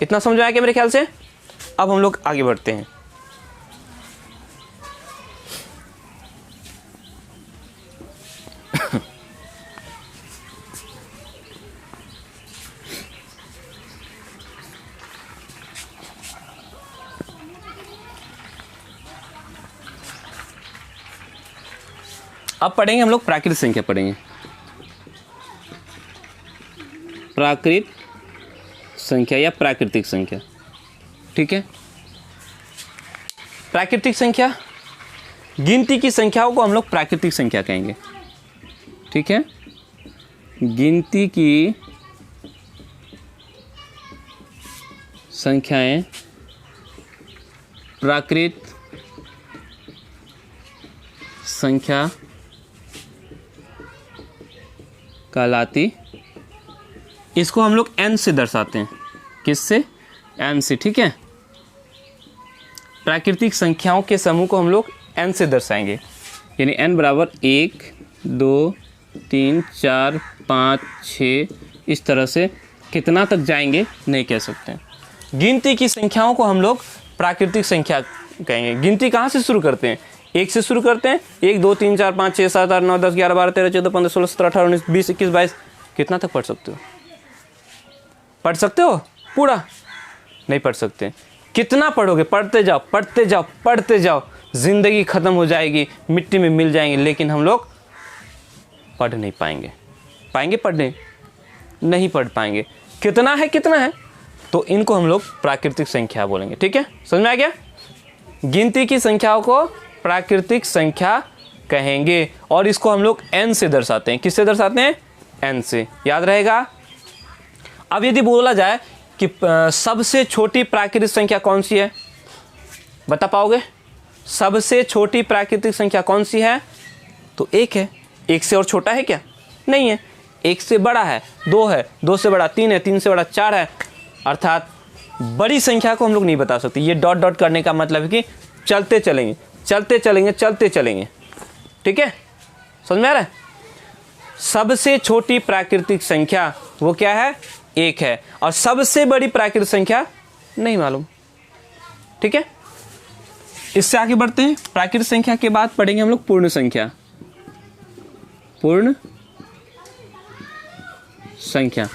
Speaker 1: इतना समझ आया क्या मेरे ख्याल से? अब हम लोग आगे बढ़ते हैं। अब पढ़ेंगे हम लोग प्राकृत संख्या पढ़ेंगे। प्राकृत संख्या या प्राकृतिक संख्या, ठीक है। प्राकृतिक संख्या, गिनती की संख्याओं को हम लोग प्राकृतिक संख्या कहेंगे। ठीक है, गिनती की संख्याएं प्राकृत संख्या कहलाती। इसको हम लोग n से दर्शाते हैं। किससे? n से। ठीक है, प्राकृतिक संख्याओं के समूह को हम लोग n से दर्शाएंगे, यानी n बराबर 1 2 3 4 5 6, इस तरह से कितना तक जाएंगे नहीं कह सकते हैं। गिनती की संख्याओं को हम लोग प्राकृतिक संख्या कहेंगे। गिनती कहाँ से शुरू करते हैं? 1 से शुरू करते हैं। 1 2 3 4 5 6 7 8 9 10 11 12 13 14 15 16 17 18 19 20 21 22, कितना तक पढ़ सकते हो? पढ़ सकते हो पूरा? नहीं पढ़ सकते। कितना पढ़ोगे? पढ़ते जाओ पढ़ते जाओ पढ़ते जाओ, जिंदगी खत्म हो जाएगी, मिट्टी में मिल जाएंगे, लेकिन हम लोग पढ़ नहीं पाएंगे। पाएंगे पढ़ने? नहीं पढ़ पाएंगे। कितना है कितना है, तो इनको हम लोग प्राकृतिक संख्या बोलेंगे। ठीक है, समझ में आ गया? गिनती की संख्याओं को प्राकृतिक संख्या कहेंगे और इसको हम लोग n से दर्शाते हैं। किससे दर्शाते हैं? n से। याद रहेगा? अब यदि बोला जाए कि सबसे छोटी प्राकृतिक संख्या कौन सी है, बता पाओगे? सबसे छोटी प्राकृतिक संख्या कौन सी है? तो 1 है। 1 से और छोटा है क्या? नहीं है। 1 से बड़ा है 2 है, 2 से बड़ा 3 है, 3 से बड़ा 4 है। अर्थात बड़ी संख्या को हम लोग नहीं बता सकते। ये डॉट डॉट करने का मतलब है कि चलते चलेंगे चलते चलेंगे चलते चलेंगे। ठीक है, समझ में आ रहा है? सबसे छोटी प्राकृतिक संख्या वो क्या है? 1 है। और सबसे बड़ी प्राकृतिक संख्या नहीं मालूम। ठीक है, इससे आगे बढ़ते हैं। प्राकृतिक संख्या के बाद पढ़ेंगे हम लोग पूर्ण संख्या। पूर्ण संख्या,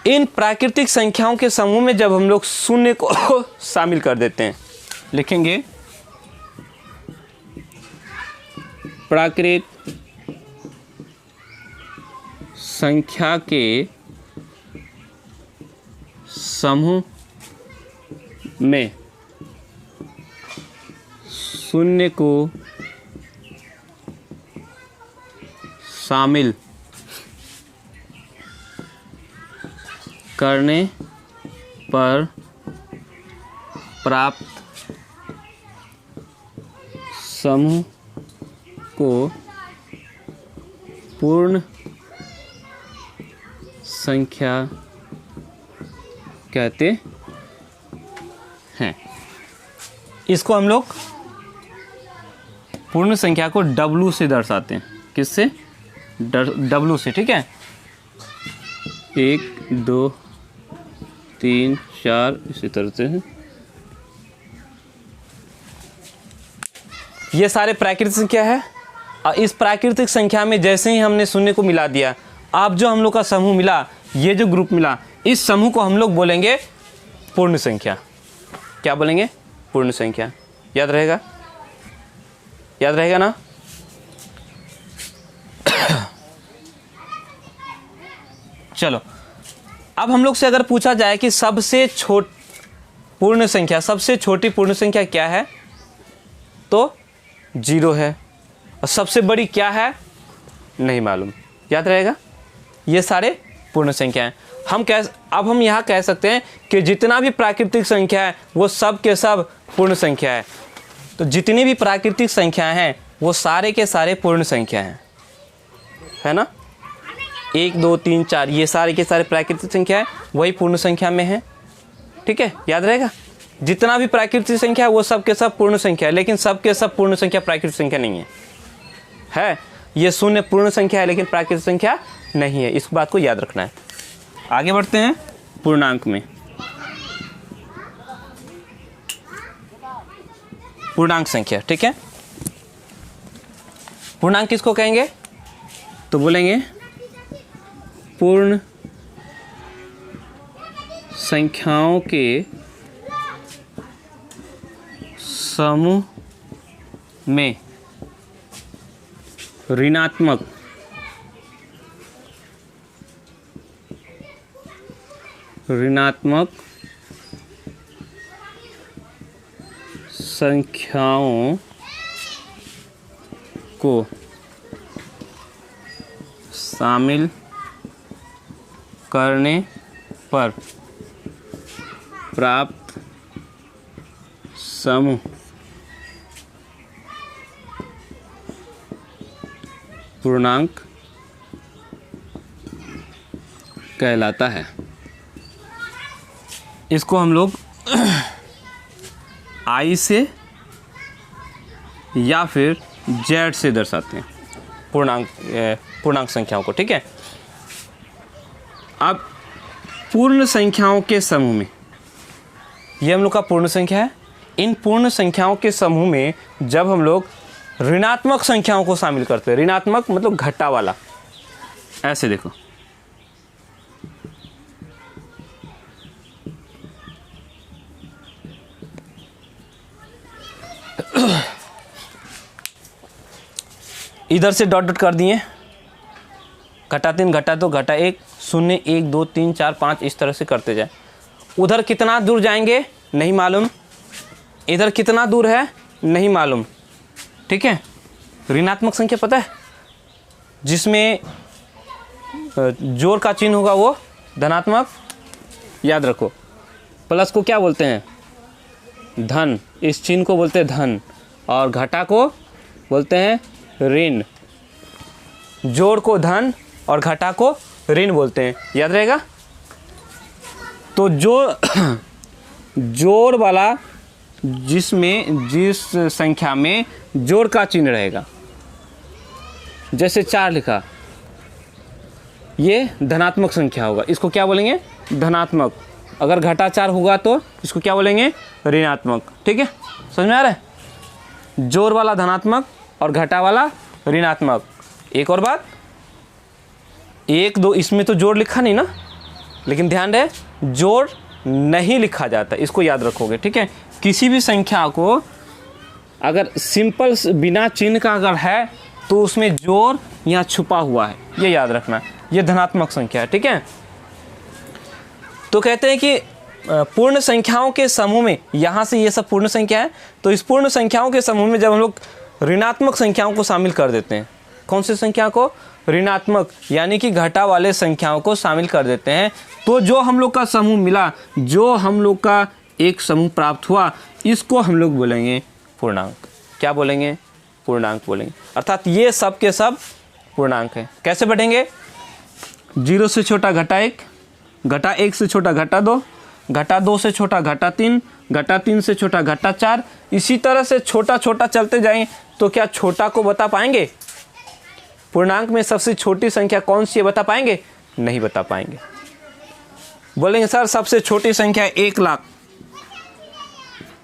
Speaker 1: इन प्राकृतिक संख्याओं के समूह में जब हम लोग शून्य को शामिल कर देते हैं, लिखेंगे प्राकृतिक संख्या के समूह में शून्य को शामिल करने पर प्राप्त समूह को पूर्ण संख्या कहते हैं। इसको हम लोग पूर्ण संख्या को W से दर्शाते हैं। किससे? W से। ठीक है, 1 2 3 4, इसी तरह से ये सारे प्राकृतिक संख्या है। और इस प्राकृतिक संख्या में जैसे ही हमने शून्य को मिला दिया, आप जो हम लोग का समूह मिला, ये जो ग्रुप मिला, इस समूह को हम लोग बोलेंगे पूर्ण संख्या। क्या बोलेंगे? पूर्ण संख्या। याद रहेगा? याद रहेगा ना? चलो, अब हम लोग से अगर पूछा जाए कि सबसे पूर्ण संख्या, सबसे छोटी पूर्ण संख्या क्या है, तो 0 है। और सबसे बड़ी क्या है? नहीं मालूम। याद रहेगा? ये सारे पूर्ण संख्या हैं। अब हम यहाँ कह सकते हैं कि जितना भी प्राकृतिक संख्या है वो सब के सब पूर्ण संख्या है। तो जितनी भी प्राकृतिक संख्या हैं वो सारे के सारे पूर्ण संख्या हैं, है ना? 1 2 3 4, ये सारे के सारे प्राकृतिक संख्या है, वही पूर्ण संख्या में है। ठीक है, याद रहेगा? जितना भी प्राकृतिक संख्या है वो सब के सब पूर्ण संख्या है, लेकिन सब के सब पूर्ण संख्या प्राकृतिक संख्या नहीं है। ये शून्य पूर्ण संख्या है लेकिन प्राकृतिक संख्या नहीं है। इस बात को याद रखना है। आगे बढ़ते हैं पूर्णांक में। पूर्णांक संख्या। ठीक है, पूर्णांक किसको कहेंगे? तो बोलेंगे पूर्ण संख्याओं के समूह में ऋणात्मक संख्याओं को शामिल करने पर प्राप्त समूह पूर्णांक कहलाता है। इसको हम लोग I से या फिर Z से दर्शाते हैं, पूर्णांक संख्याओं को। ठीक है, अब पूर्ण संख्याओं के समूह में, ये हम लोग का पूर्ण संख्या है। इन पूर्ण संख्याओं के समूह में जब हम लोग ऋणात्मक संख्याओं को शामिल करते हैं, ऋणात्मक मतलब घटा वाला, ऐसे देखो, इधर से डॉट डॉट कर दिए, घटा 3, घटा 2, घटा 1, 0, 1, 2, 3, 4, 5, इस तरह से करते जाए। उधर कितना दूर जाएंगे नहीं मालूम, इधर कितना दूर है नहीं मालूम। ठीक है, ऋणात्मक संख्या पता है, जिसमें जोड़ का चिन्ह होगा वो धनात्मक, याद रखो। प्लस को क्या बोलते हैं? धन, इस चिन्ह को बोलते हैं धन, और घटा को बोलते हैं ऋण। जोड़ को धन और घटा को ऋण बोलते हैं, याद रहेगा। तो जोड़ वाला, जिसमें जिस संख्या में जोड़ का चिन्ह रहेगा, जैसे 4 लिखा, ये धनात्मक संख्या होगा, इसको क्या बोलेंगे? धनात्मक। अगर घटा 4 होगा तो इसको क्या बोलेंगे? ऋणात्मक। ठीक है, समझ में आ रहा है? जोड़ वाला धनात्मक और घटा वाला ऋणात्मक। एक और बात, 1, 2 इसमें तो जोड़ लिखा नहीं ना, लेकिन ध्यान रहे जोड़ नहीं लिखा जाता, इसको याद रखोगे। ठीक है, किसी भी संख्या को अगर सिंपल बिना चिन्ह का अगर है तो उसमें जोड़ यहाँ छुपा हुआ है, ये याद रखना। ये धनात्मक संख्या है। ठीक है, तो कहते हैं कि पूर्ण संख्याओं के समूह में, यहाँ से ये सब पूर्ण संख्या है, तो इस पूर्ण संख्याओं के समूह में जब हम लोग ऋणात्मक संख्याओं को शामिल कर देते हैं, कौन सी संख्या को? ऋणात्मक, यानी कि घटा वाले संख्याओं को शामिल कर देते हैं, तो जो हम लोग का समूह मिला, जो हम लोग का एक समूह प्राप्त हुआ, इसको हम लोग बोलेंगे पूर्णांक। क्या बोलेंगे? पूर्णांक बोलेंगे। अर्थात ये सब के सब पूर्णांक है। कैसे बढ़ेंगे? 0 से छोटा घटा 1, घटा 1 से छोटा घटा 2, घटा 2 से छोटा घटा 3, घटा 3 से छोटा घटा 4, इसी तरह से छोटा छोटा चलते जाएं तो क्या छोटा को बता पाएंगे? पूर्णांक में सबसे छोटी संख्या कौन सी है बता पाएंगे? नहीं बता पाएंगे। बोलेंगे सर सबसे छोटी संख्या 1 लाख।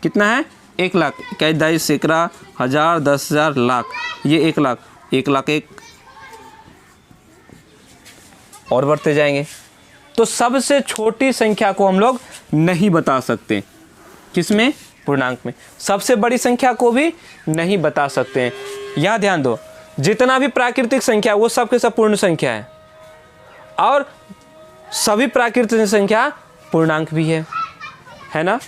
Speaker 1: कितना है? 1 लाख। 21, 22, सैकड़ा, हजार, 10,000, लाख, ये 1 लाख, 1 लाख 1, और बढ़ते जाएंगे। तो सबसे छोटी संख्या को हम लोग नहीं बता सकते। किसमें? पूर्णांक में। सबसे बड़ी संख्या को भी नहीं बता सकते हैं। यह ध्यान दो, जितना भी प्राकृतिक संख्या वो सब के सब पूर्ण संख्या है, और सभी प्राकृतिक संख्या पूर्णांक भी है ना।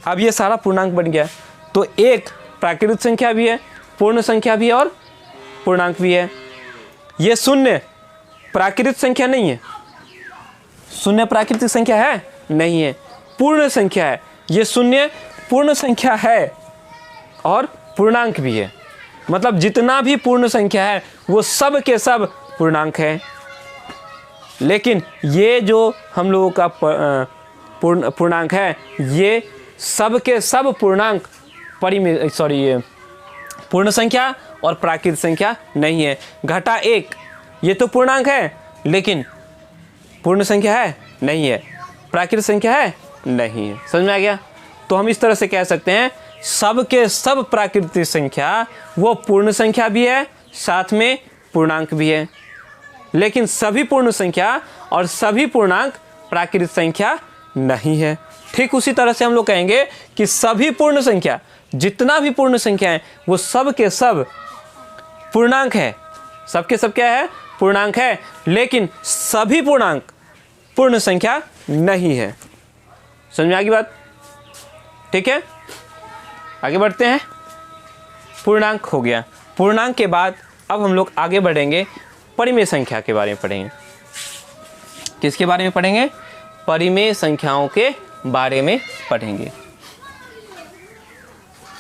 Speaker 1: अब ये सारा पूर्णांक बन गया, तो एक प्राकृतिक संख्या भी है, पूर्ण संख्या भी है, और पूर्णांक भी है। ये शून्य प्राकृतिक संख्या नहीं है, शून्य प्राकृतिक संख्या है नहीं है, पूर्ण संख्या है। ये शून्य पूर्ण संख्या है और पूर्णांक भी है, मतलब जितना भी पूर्ण संख्या है वो सब के सब पूर्णांक है। लेकिन ये जो हम लोगों का पूर्णांक है, ये सब के सब पूर्णांक पूर्ण संख्या और प्राकृतिक संख्या नहीं है। घटा 1 ये तो पूर्णांक है, लेकिन पूर्ण संख्या है नहीं है, प्राकृतिक संख्या है नहीं है। समझ में आ गया? तो हम इस तरह से कह सकते हैं सब के सब प्राकृतिक संख्या वो पूर्ण संख्या भी है, साथ में पूर्णांक भी है, लेकिन सभी पूर्ण संख्या और सभी पूर्णांक प्राकृतिक संख्या नहीं है। ठीक उसी तरह से हम लोग कहेंगे कि सभी पूर्ण संख्या, जितना भी पूर्ण संख्या है वो सब के सब पूर्णांक है, सब के सब क्या है? पूर्णांक है, लेकिन सभी पूर्णांक पूर्ण संख्या नहीं है। समझ में आ गई बात? ठीक है, आगे बढ़ते हैं। पूर्णांक हो गया। पूर्णांक के बाद अब हम लोग आगे बढ़ेंगे, परिमेय संख्या के बारे में पढ़ेंगे। किसके बारे में पढ़ेंगे? परिमेय संख्याओं के बारे में पढ़ेंगे।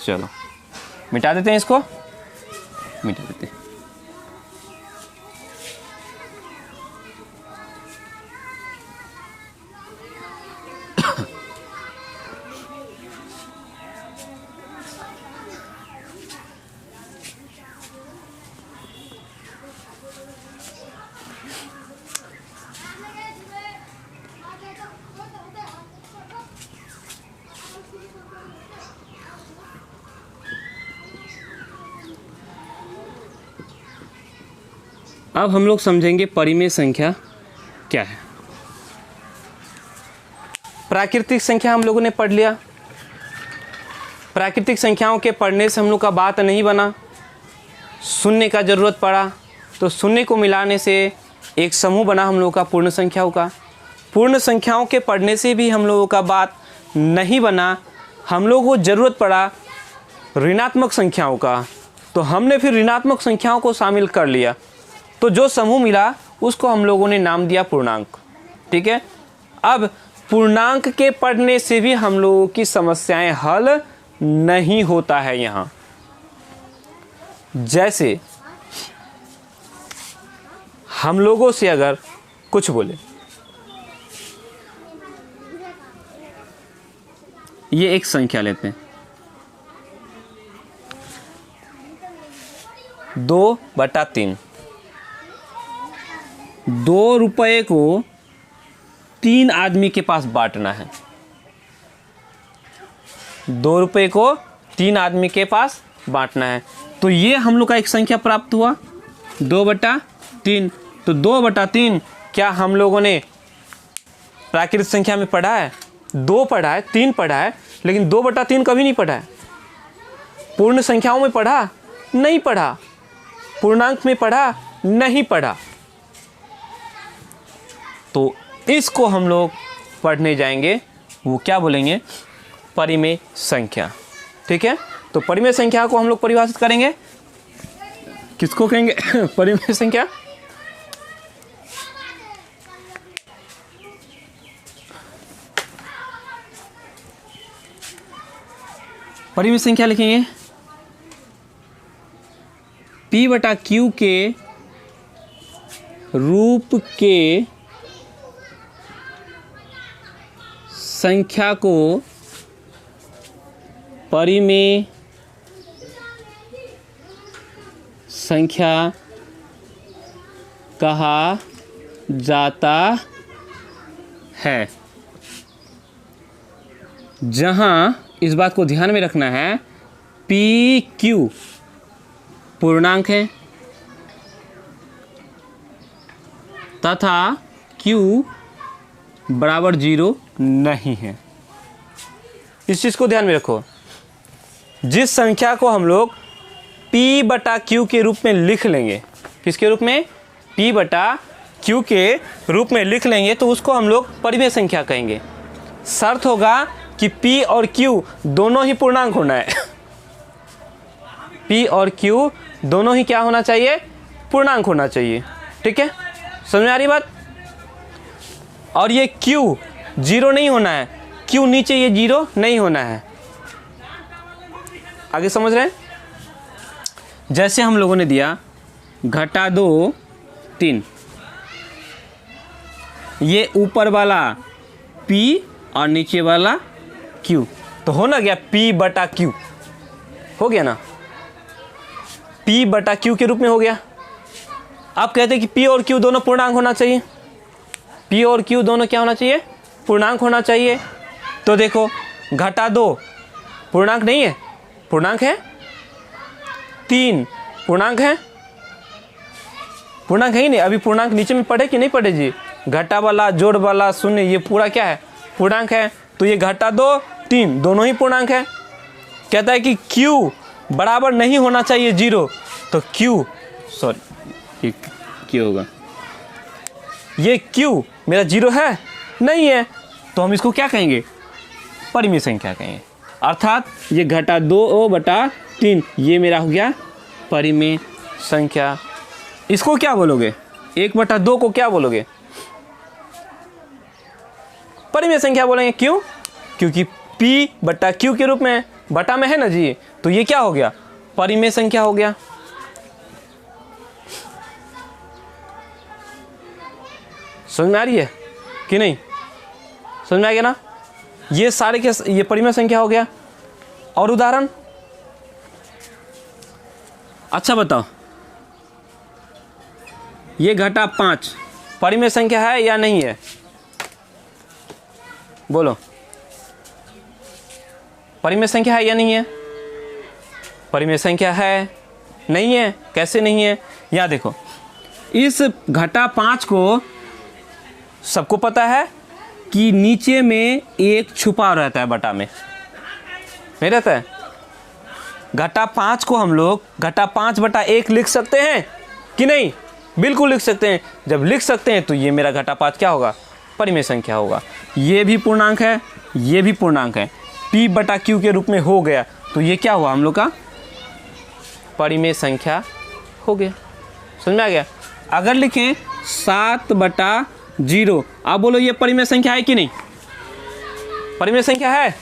Speaker 1: चलो मिटा देते हैं इसको, मिटा देते हैं। अब हम लोग समझेंगे परिमेय संख्या क्या है। प्राकृतिक संख्या हम लोगों ने पढ़ लिया। प्राकृतिक संख्याओं के पढ़ने से हम लोग का बात नहीं बना, शून्य का ज़रूरत पड़ा, तो शून्य को मिलाने से एक समूह बना हम लोगों का पूर्ण संख्याओं का। पूर्ण संख्याओं के पढ़ने से भी हम लोगों का बात नहीं बना, हम लोगों को ज़रूरत पड़ा ऋणात्मक संख्याओं का, तो हमने फिर ऋणात्मक संख्याओं को शामिल कर लिया, तो जो समूह मिला उसको हम लोगों ने नाम दिया पूर्णांक। ठीक है। अब पूर्णांक के पढ़ने से भी हम लोगों की समस्याएं हल नहीं होता है यहाँ। जैसे हम लोगों से अगर कुछ बोले, ये एक संख्या लेते हैं 2/3। 2 रुपये को 3 आदमी के पास बांटना है। 2 रुपये को 3 आदमी के पास बांटना है, तो ये हम लोग का एक संख्या प्राप्त हुआ 2/3। तो 2/3 क्या हम लोगों ने प्राकृतिक संख्या में पढ़ा है? 2 पढ़ा है, 3 पढ़ा है, लेकिन 2/3 कभी नहीं पढ़ा है। पूर्ण संख्याओं में पढ़ा? नहीं पढ़ा। पूर्णांक में पढ़ा? नहीं पढ़ा। तो इसको हम लोग पढ़ने जाएंगे, वो क्या बोलेंगे? परिमेय संख्या। ठीक है। तो परिमेय संख्या को हम लोग परिभाषित करेंगे, किसको कहेंगे? परिमेय संख्या। परिमेय संख्या लिखेंगे P/Q के रूप के संख्या को परिमेय संख्या कहा जाता है। जहां इस बात को ध्यान में रखना है, PQ पूर्णांक है तथा Q बराबर 0 नहीं है। इस चीज़ को ध्यान में रखो। जिस संख्या को हम लोग P/Q के रूप में लिख लेंगे, किसके रूप में? P/Q के रूप में लिख लेंगे, तो उसको हम लोग परिमेय संख्या कहेंगे। शर्त होगा कि P और Q दोनों ही पूर्णांक होना है। P और Q दोनों ही क्या होना चाहिए? पूर्णांक होना चाहिए। ठीक है, समझ में आ रही बात? और ये Q 0 नहीं होना है, Q नीचे ये 0 नहीं होना है। आगे समझ रहे हैं? जैसे हम लोगों ने दिया -2 3, ये ऊपर वाला P और नीचे वाला Q, तो हो ना गया P/Q, हो गया ना? P/Q के रूप में हो गया। आप कहते हैं कि P और Q दोनों पूर्णांक होना चाहिए। P और Q दोनों क्या होना चाहिए? पूर्णांक होना चाहिए। तो देखो -2 पूर्णांक नहीं है? पूर्णांक है। 3 पूर्णांक है? पूर्णांक है ही नहीं। अभी पूर्णांक नीचे में पढ़े कि नहीं पढ़े जी? घटा वाला, जोड़ वाला, शून्य, ये पूरा क्या है? पूर्णांक है। तो ये -2 3 दोनों ही पूर्णांक है। कहता है कि Q बराबर नहीं होना चाहिए 0, तो Q, सॉरी ये Q होगा, ये Q मेरा 0 है? नहीं है, तो हम इसको क्या कहेंगे? परिमेय संख्या कहेंगे। अर्थात ये घटा 2/3 ये मेरा हो गया परिमेय संख्या। इसको क्या बोलोगे? 1/2 को क्या बोलोगे? परिमेय संख्या बोलेंगे। क्यों? क्योंकि P/Q के रूप में बटा में है ना जी, तो ये क्या हो गया? परिमेय संख्या हो गया। समझ में आ रही है कि नहीं? समझ में आ गया ना? ये सारे के ये परिमेय संख्या हो गया। और उदाहरण? अच्छा बताओ, ये घटा 5 परिमेय संख्या है या नहीं है? बोलो, परिमेय संख्या है या नहीं है? परिमेय संख्या है। नहीं है? कैसे नहीं है? यहाँ देखो, इस घटा 5 को सबको पता है कि नीचे में एक छुपा रहता है बटा में, नहीं रहता है? घटा 5 को हम लोग घटा 5/1 लिख सकते हैं कि नहीं? बिल्कुल लिख सकते हैं। जब लिख सकते हैं तो ये मेरा घटा 5 क्या होगा? परिमेय संख्या होगा। ये भी पूर्णांक है, ये भी पूर्णांक है, P/Q के रूप में हो गया, तो ये क्या हुआ हम लोग का? परिमेय संख्या हो गया। समझ में आ गया? अगर लिखें 7/0, आप बोलो ये परिमेय संख्या है कि नहीं? परिमेय संख्या है,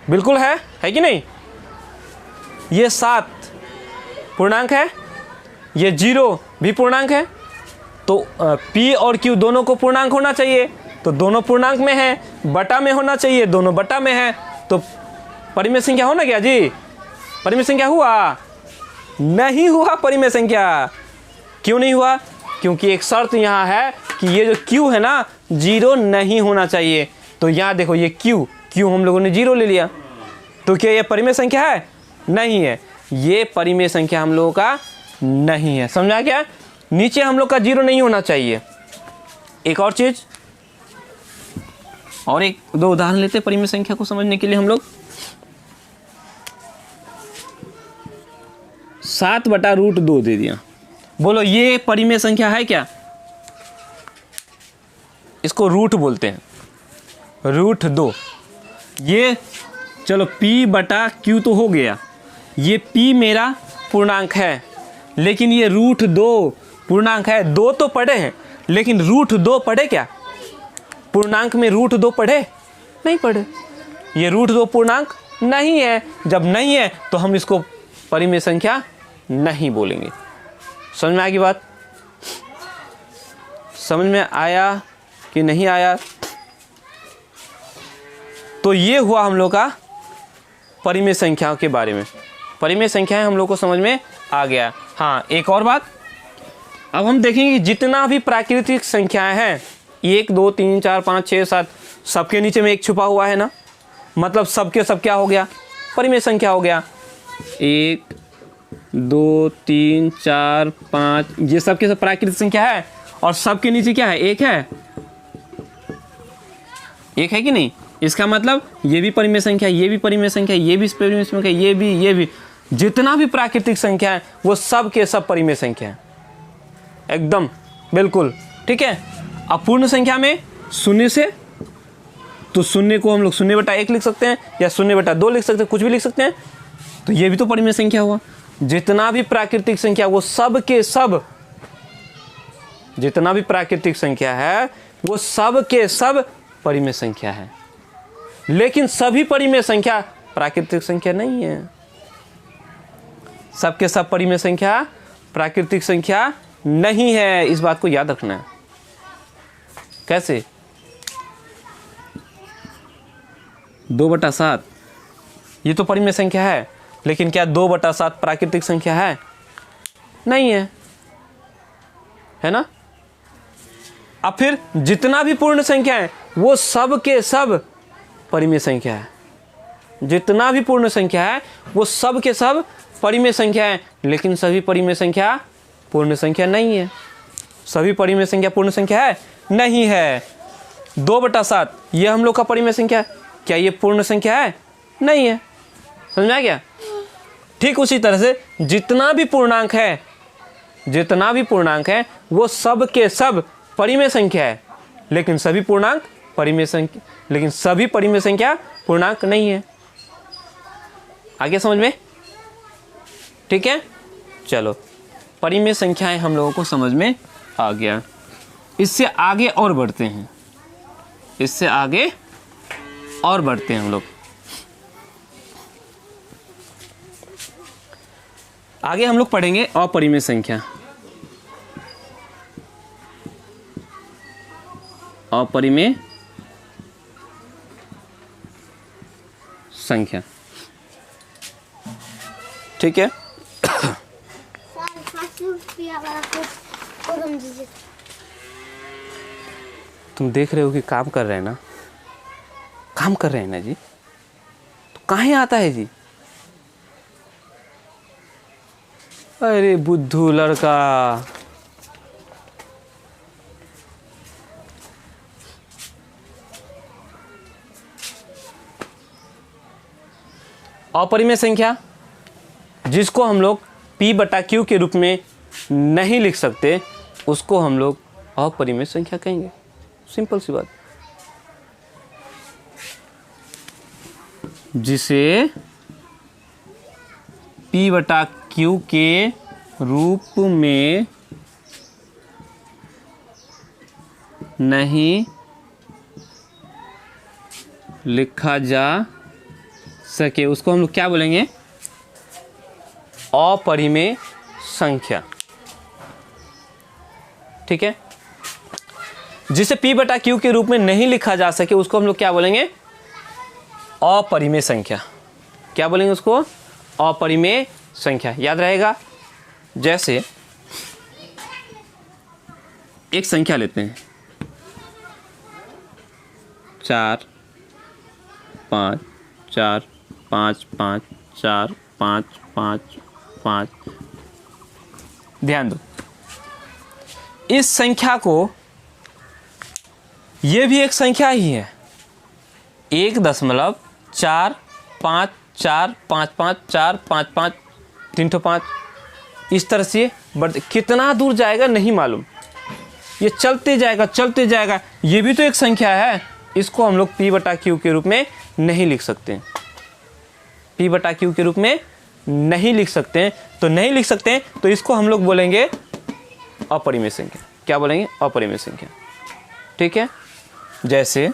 Speaker 1: बिल्कुल है कि नहीं? ये 7 पूर्णांक है, ये 0 भी पूर्णांक है, तो P और Q दोनों को पूर्णांक होना चाहिए, तो दोनों पूर्णांक में है, बटा में होना चाहिए, दोनों बटा में है, तो परिमेय संख्या होना क्या जी? परिमेय संख्या हुआ? नहीं हुआ परिमेय संख्या। क्यों नहीं हुआ? क्योंकि एक शर्त यहाँ है कि ये जो Q है ना, 0 नहीं होना चाहिए। तो यहाँ देखो, ये Q हम लोगों ने 0 ले लिया, तो क्या ये परिमेय संख्या है? नहीं है, ये परिमेय संख्या हम लोगों का नहीं है। समझा क्या? नीचे हम लोग का 0 नहीं होना चाहिए। एक और चीज, और एक दो उदाहरण लेते परिमेय संख्या को समझने के लिए हम लोग। 7/√2 दे दिया, बोलो ये परिमेय संख्या है क्या? इसको रूट बोलते हैं, √2। ये चलो P/Q तो हो गया, ये P मेरा पूर्णांक है, लेकिन ये √2 पूर्णांक है। 2 तो पढ़े हैं, लेकिन √2 पढ़े क्या? पूर्णांक में √2 पढ़े? नहीं पढ़े। ये √2 पूर्णांक नहीं है। जब नहीं है तो हम इसको परिमेय संख्या नहीं बोलेंगे। समझ में आ गई बात? समझ में आया कि नहीं आया? तो ये हुआ हम लोग का परिमेय संख्याओं के बारे में। परिमेय संख्याएं हम लोग को समझ में आ गया। हाँ, एक और बात, अब हम देखेंगे जितना भी प्राकृतिक संख्याएं हैं, 1 2 3 4 5 6 7, सबके नीचे में एक छुपा हुआ है ना, मतलब सबके सब क्या हो गया? परिमेय संख्या हो गया। 1 2 3 4 5, ये सबके सब प्राकृतिक संख्या है, और सबके नीचे क्या है? एक है। एक है कि नहीं? इसका मतलब ये भी परिमेय संख्या, ये भी परिमेय संख्या, ये भी परिमेय संख्या, ये भी जितना भी प्राकृतिक संख्या है वो सब के सब परिमेय संख्या है, एकदम बिल्कुल ठीक है। अब पूर्ण संख्या में शून्य से, तो शून्य को हम लोग 0/1 लिख सकते हैं या 0/2 लिख सकते हैं, कुछ भी लिख सकते हैं, तो ये भी तो परिमेय संख्या हुआ। जितना भी प्राकृतिक संख्या वो सब के सब, जितना भी प्राकृतिक संख्या है वो सब के सब परिमेय संख्या है। लेकिन सभी परिमेय संख्या प्राकृतिक संख्या नहीं है। सबके सब परिमेय संख्या प्राकृतिक संख्या नहीं है, इस बात को याद रखना है। कैसे? 2/7 ये तो परिमेय संख्या है, लेकिन क्या 2/7 प्राकृतिक संख्या है? नहीं है, है ना? अब फिर जितना भी पूर्ण संख्या है वो सब के सब परिमेय संख्या है। जितना भी पूर्ण संख्या है वो सब के सब परिमेय संख्या है, लेकिन सभी परिमेय संख्या पूर्ण संख्या नहीं है। सभी परिमेय संख्या पूर्ण संख्या है? नहीं है। 2/7 ये हम लोग का परिमेय संख्या है, क्या ये पूर्ण संख्या है? नहीं है। समझ में आ गया? ठीक उसी तरह से जितना भी पूर्णांक है, जितना भी पूर्णांक है वो सब के सब परिमेय संख्या है, लेकिन सभी पूर्णांक परिमेय संख्या, लेकिन सभी परिमेय संख्या पूर्णांक नहीं है। आ गया समझ में? ठीक है, चलो परिमेय संख्याएं हम लोगों को समझ में आ गया। इससे आगे और बढ़ते हैं, इससे आगे और बढ़ते हैं हम लोग। आगे हम लोग पढ़ेंगे अपरिमेय संख्या। अपरिमेय संख्या, ठीक है। तुम देख रहे हो कि काम कर रहे हैं ना, काम कर रहे हैं ना जी, तो कहाँ आता है जी? अरे बुद्धू लड़का, अपरिमेय संख्या जिसको हम लोग P बटा Q के रूप में नहीं लिख सकते उसको हम लोग अपरिमेय संख्या कहेंगे। सिंपल सी बात। जिसे P बटा Q के रूप में नहीं लिखा जा सके उसको हम लोग क्या बोलेंगे? अपरिमेय संख्या। ठीक है, जिसे P बटा Q के रूप में नहीं लिखा जा सके उसको हम लोग क्या बोलेंगे? अपरिमेय संख्या। क्या बोलेंगे उसको? अपरिमेय संख्या। याद रहेगा, जैसे एक संख्या लेते हैं 4 5 4 5 5 4 5 5 5। ध्यान दो, इस संख्या को, ये भी एक संख्या ही है, 1.4554545 इस तरह से बढ़ते, कितना दूर जाएगा नहीं मालूम, ये चलते जाएगा। ये भी तो एक संख्या है, इसको हम लोग P बटा Q के रूप में नहीं लिख सकते। P बटा Q के रूप में नहीं लिख सकते हैं, तो इसको हम लोग बोलेंगे अपरिमेय संख्या। क्या बोलेंगे? अपरिमेय संख्या। ठीक है, जैसे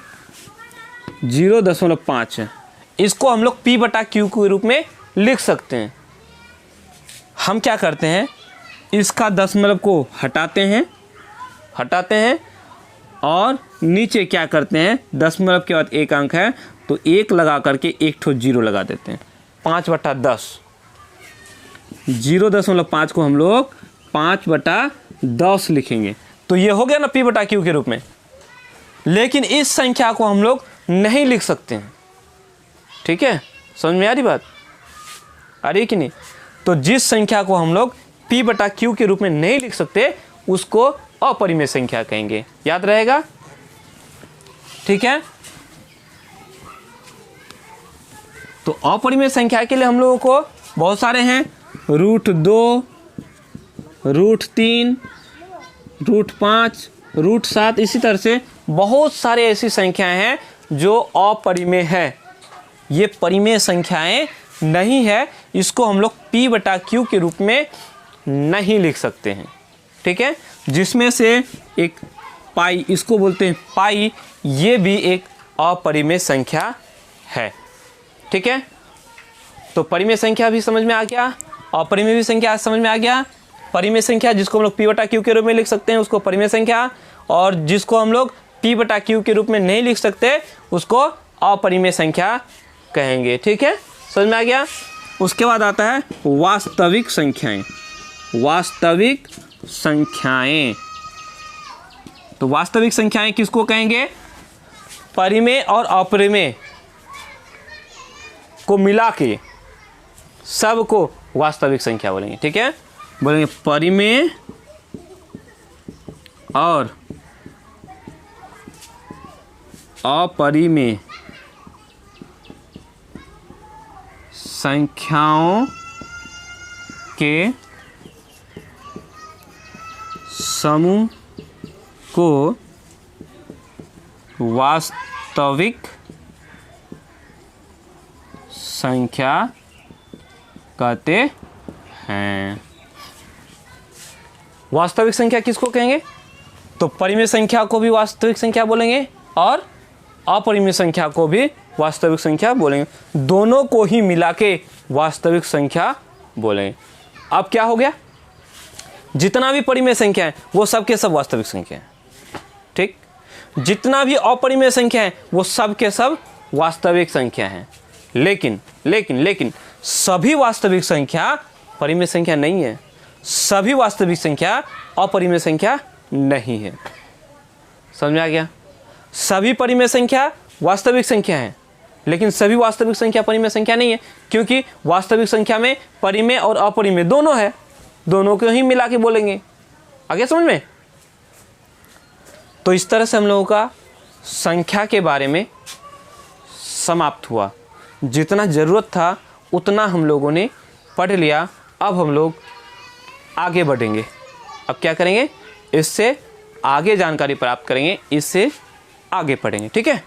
Speaker 1: 0.5 है, इसको हम लोग P बटा Q के रूप में लिख सकते हैं। हम क्या करते हैं, इसका दशमलव को हटाते हैं और नीचे क्या करते हैं, दशमलव के बाद एक अंक है तो 1 लगा करके एक ठो 0 लगा देते हैं। 5/10, 0.5 को हम लोग 5/10 लिखेंगे, तो ये हो गया ना P बटा Q के रूप में। लेकिन इस संख्या को हम लोग नहीं लिख सकते हैं। ठीक है, समझ में आ रही बात? आ रही कि नहीं? तो जिस संख्या को हम लोग P बटा Q के रूप में नहीं लिख सकते उसको अपरिमेय संख्या कहेंगे। याद रहेगा? ठीक है, तो अपरिमेय संख्या के लिए हम लोगों को बहुत सारे हैं, √2, √3, √5, √7, इसी तरह से बहुत सारे ऐसी संख्याएं हैं जो अपरिमेय है। ये परिमेय संख्याएं नहीं है, इसको हम लोग P बटा Q के रूप में नहीं लिख सकते हैं। ठीक है, जिसमें से एक पाई, इसको बोलते हैं पाई, ये भी एक अपरिमेय संख्या है। ठीक है, तो परिमेय संख्या भी समझ में आ गया, अपरिमेय भी संख्या समझ में आ गया। परिमेय संख्या जिसको हम लोग P बटा Q के रूप में लिख सकते हैं उसको परिमेय संख्या, और जिसको हम लोग P बटा Q के रूप में नहीं लिख सकते उसको अपरिमेय संख्या कहेंगे। ठीक है, समझ में आ गया। उसके बाद आता है वास्तविक संख्याएं। वास्तविक संख्याएं, तो वास्तविक संख्याएं किसको कहेंगे? परिमेय और अपरिमेय को मिला के सबको वास्तविक संख्या बोलेंगे। ठीक है, बोलेंगे परिमेय और अपरिमेय संख्याओं के समूह को वास्तविक संख्या कहते हैं। वास्तविक संख्या किसको कहेंगे? तो परिमेय संख्या को भी वास्तविक संख्या बोलेंगे और अपरिमेय संख्या को भी वास्तविक संख्या बोलेंगे। दोनों को ही मिला के वास्तविक संख्या बोलेंगे। अब क्या हो गया? जितना भी परिमेय संख्या है वो सब के सब वास्तविक संख्या है, ठीक। जितना भी अपरिमेय संख्या है वो सब के सब वास्तविक संख्या है। लेकिन लेकिन लेकिन सभी वास्तविक संख्या परिमेय संख्या नहीं है, सभी वास्तविक संख्या अपरिमेय संख्या नहीं है। समझ में आ गया? सभी परिमेय संख्या वास्तविक संख्या है, लेकिन सभी वास्तविक संख्या परिमेय संख्या नहीं है, क्योंकि वास्तविक संख्या में परिमेय और अपरिमेय दोनों है, दोनों को ही मिला के बोलेंगे। आगे समझ में? तो इस तरह से हम लोगों का संख्या के बारे में समाप्त हुआ। जितना ज़रूरत था उतना हम लोगों ने पढ़ लिया। अब हम लोग आगे बढ़ेंगे। अब क्या करेंगे? इससे आगे जानकारी प्राप्त करेंगे, इससे आगे पढ़ेंगे, ठीक है।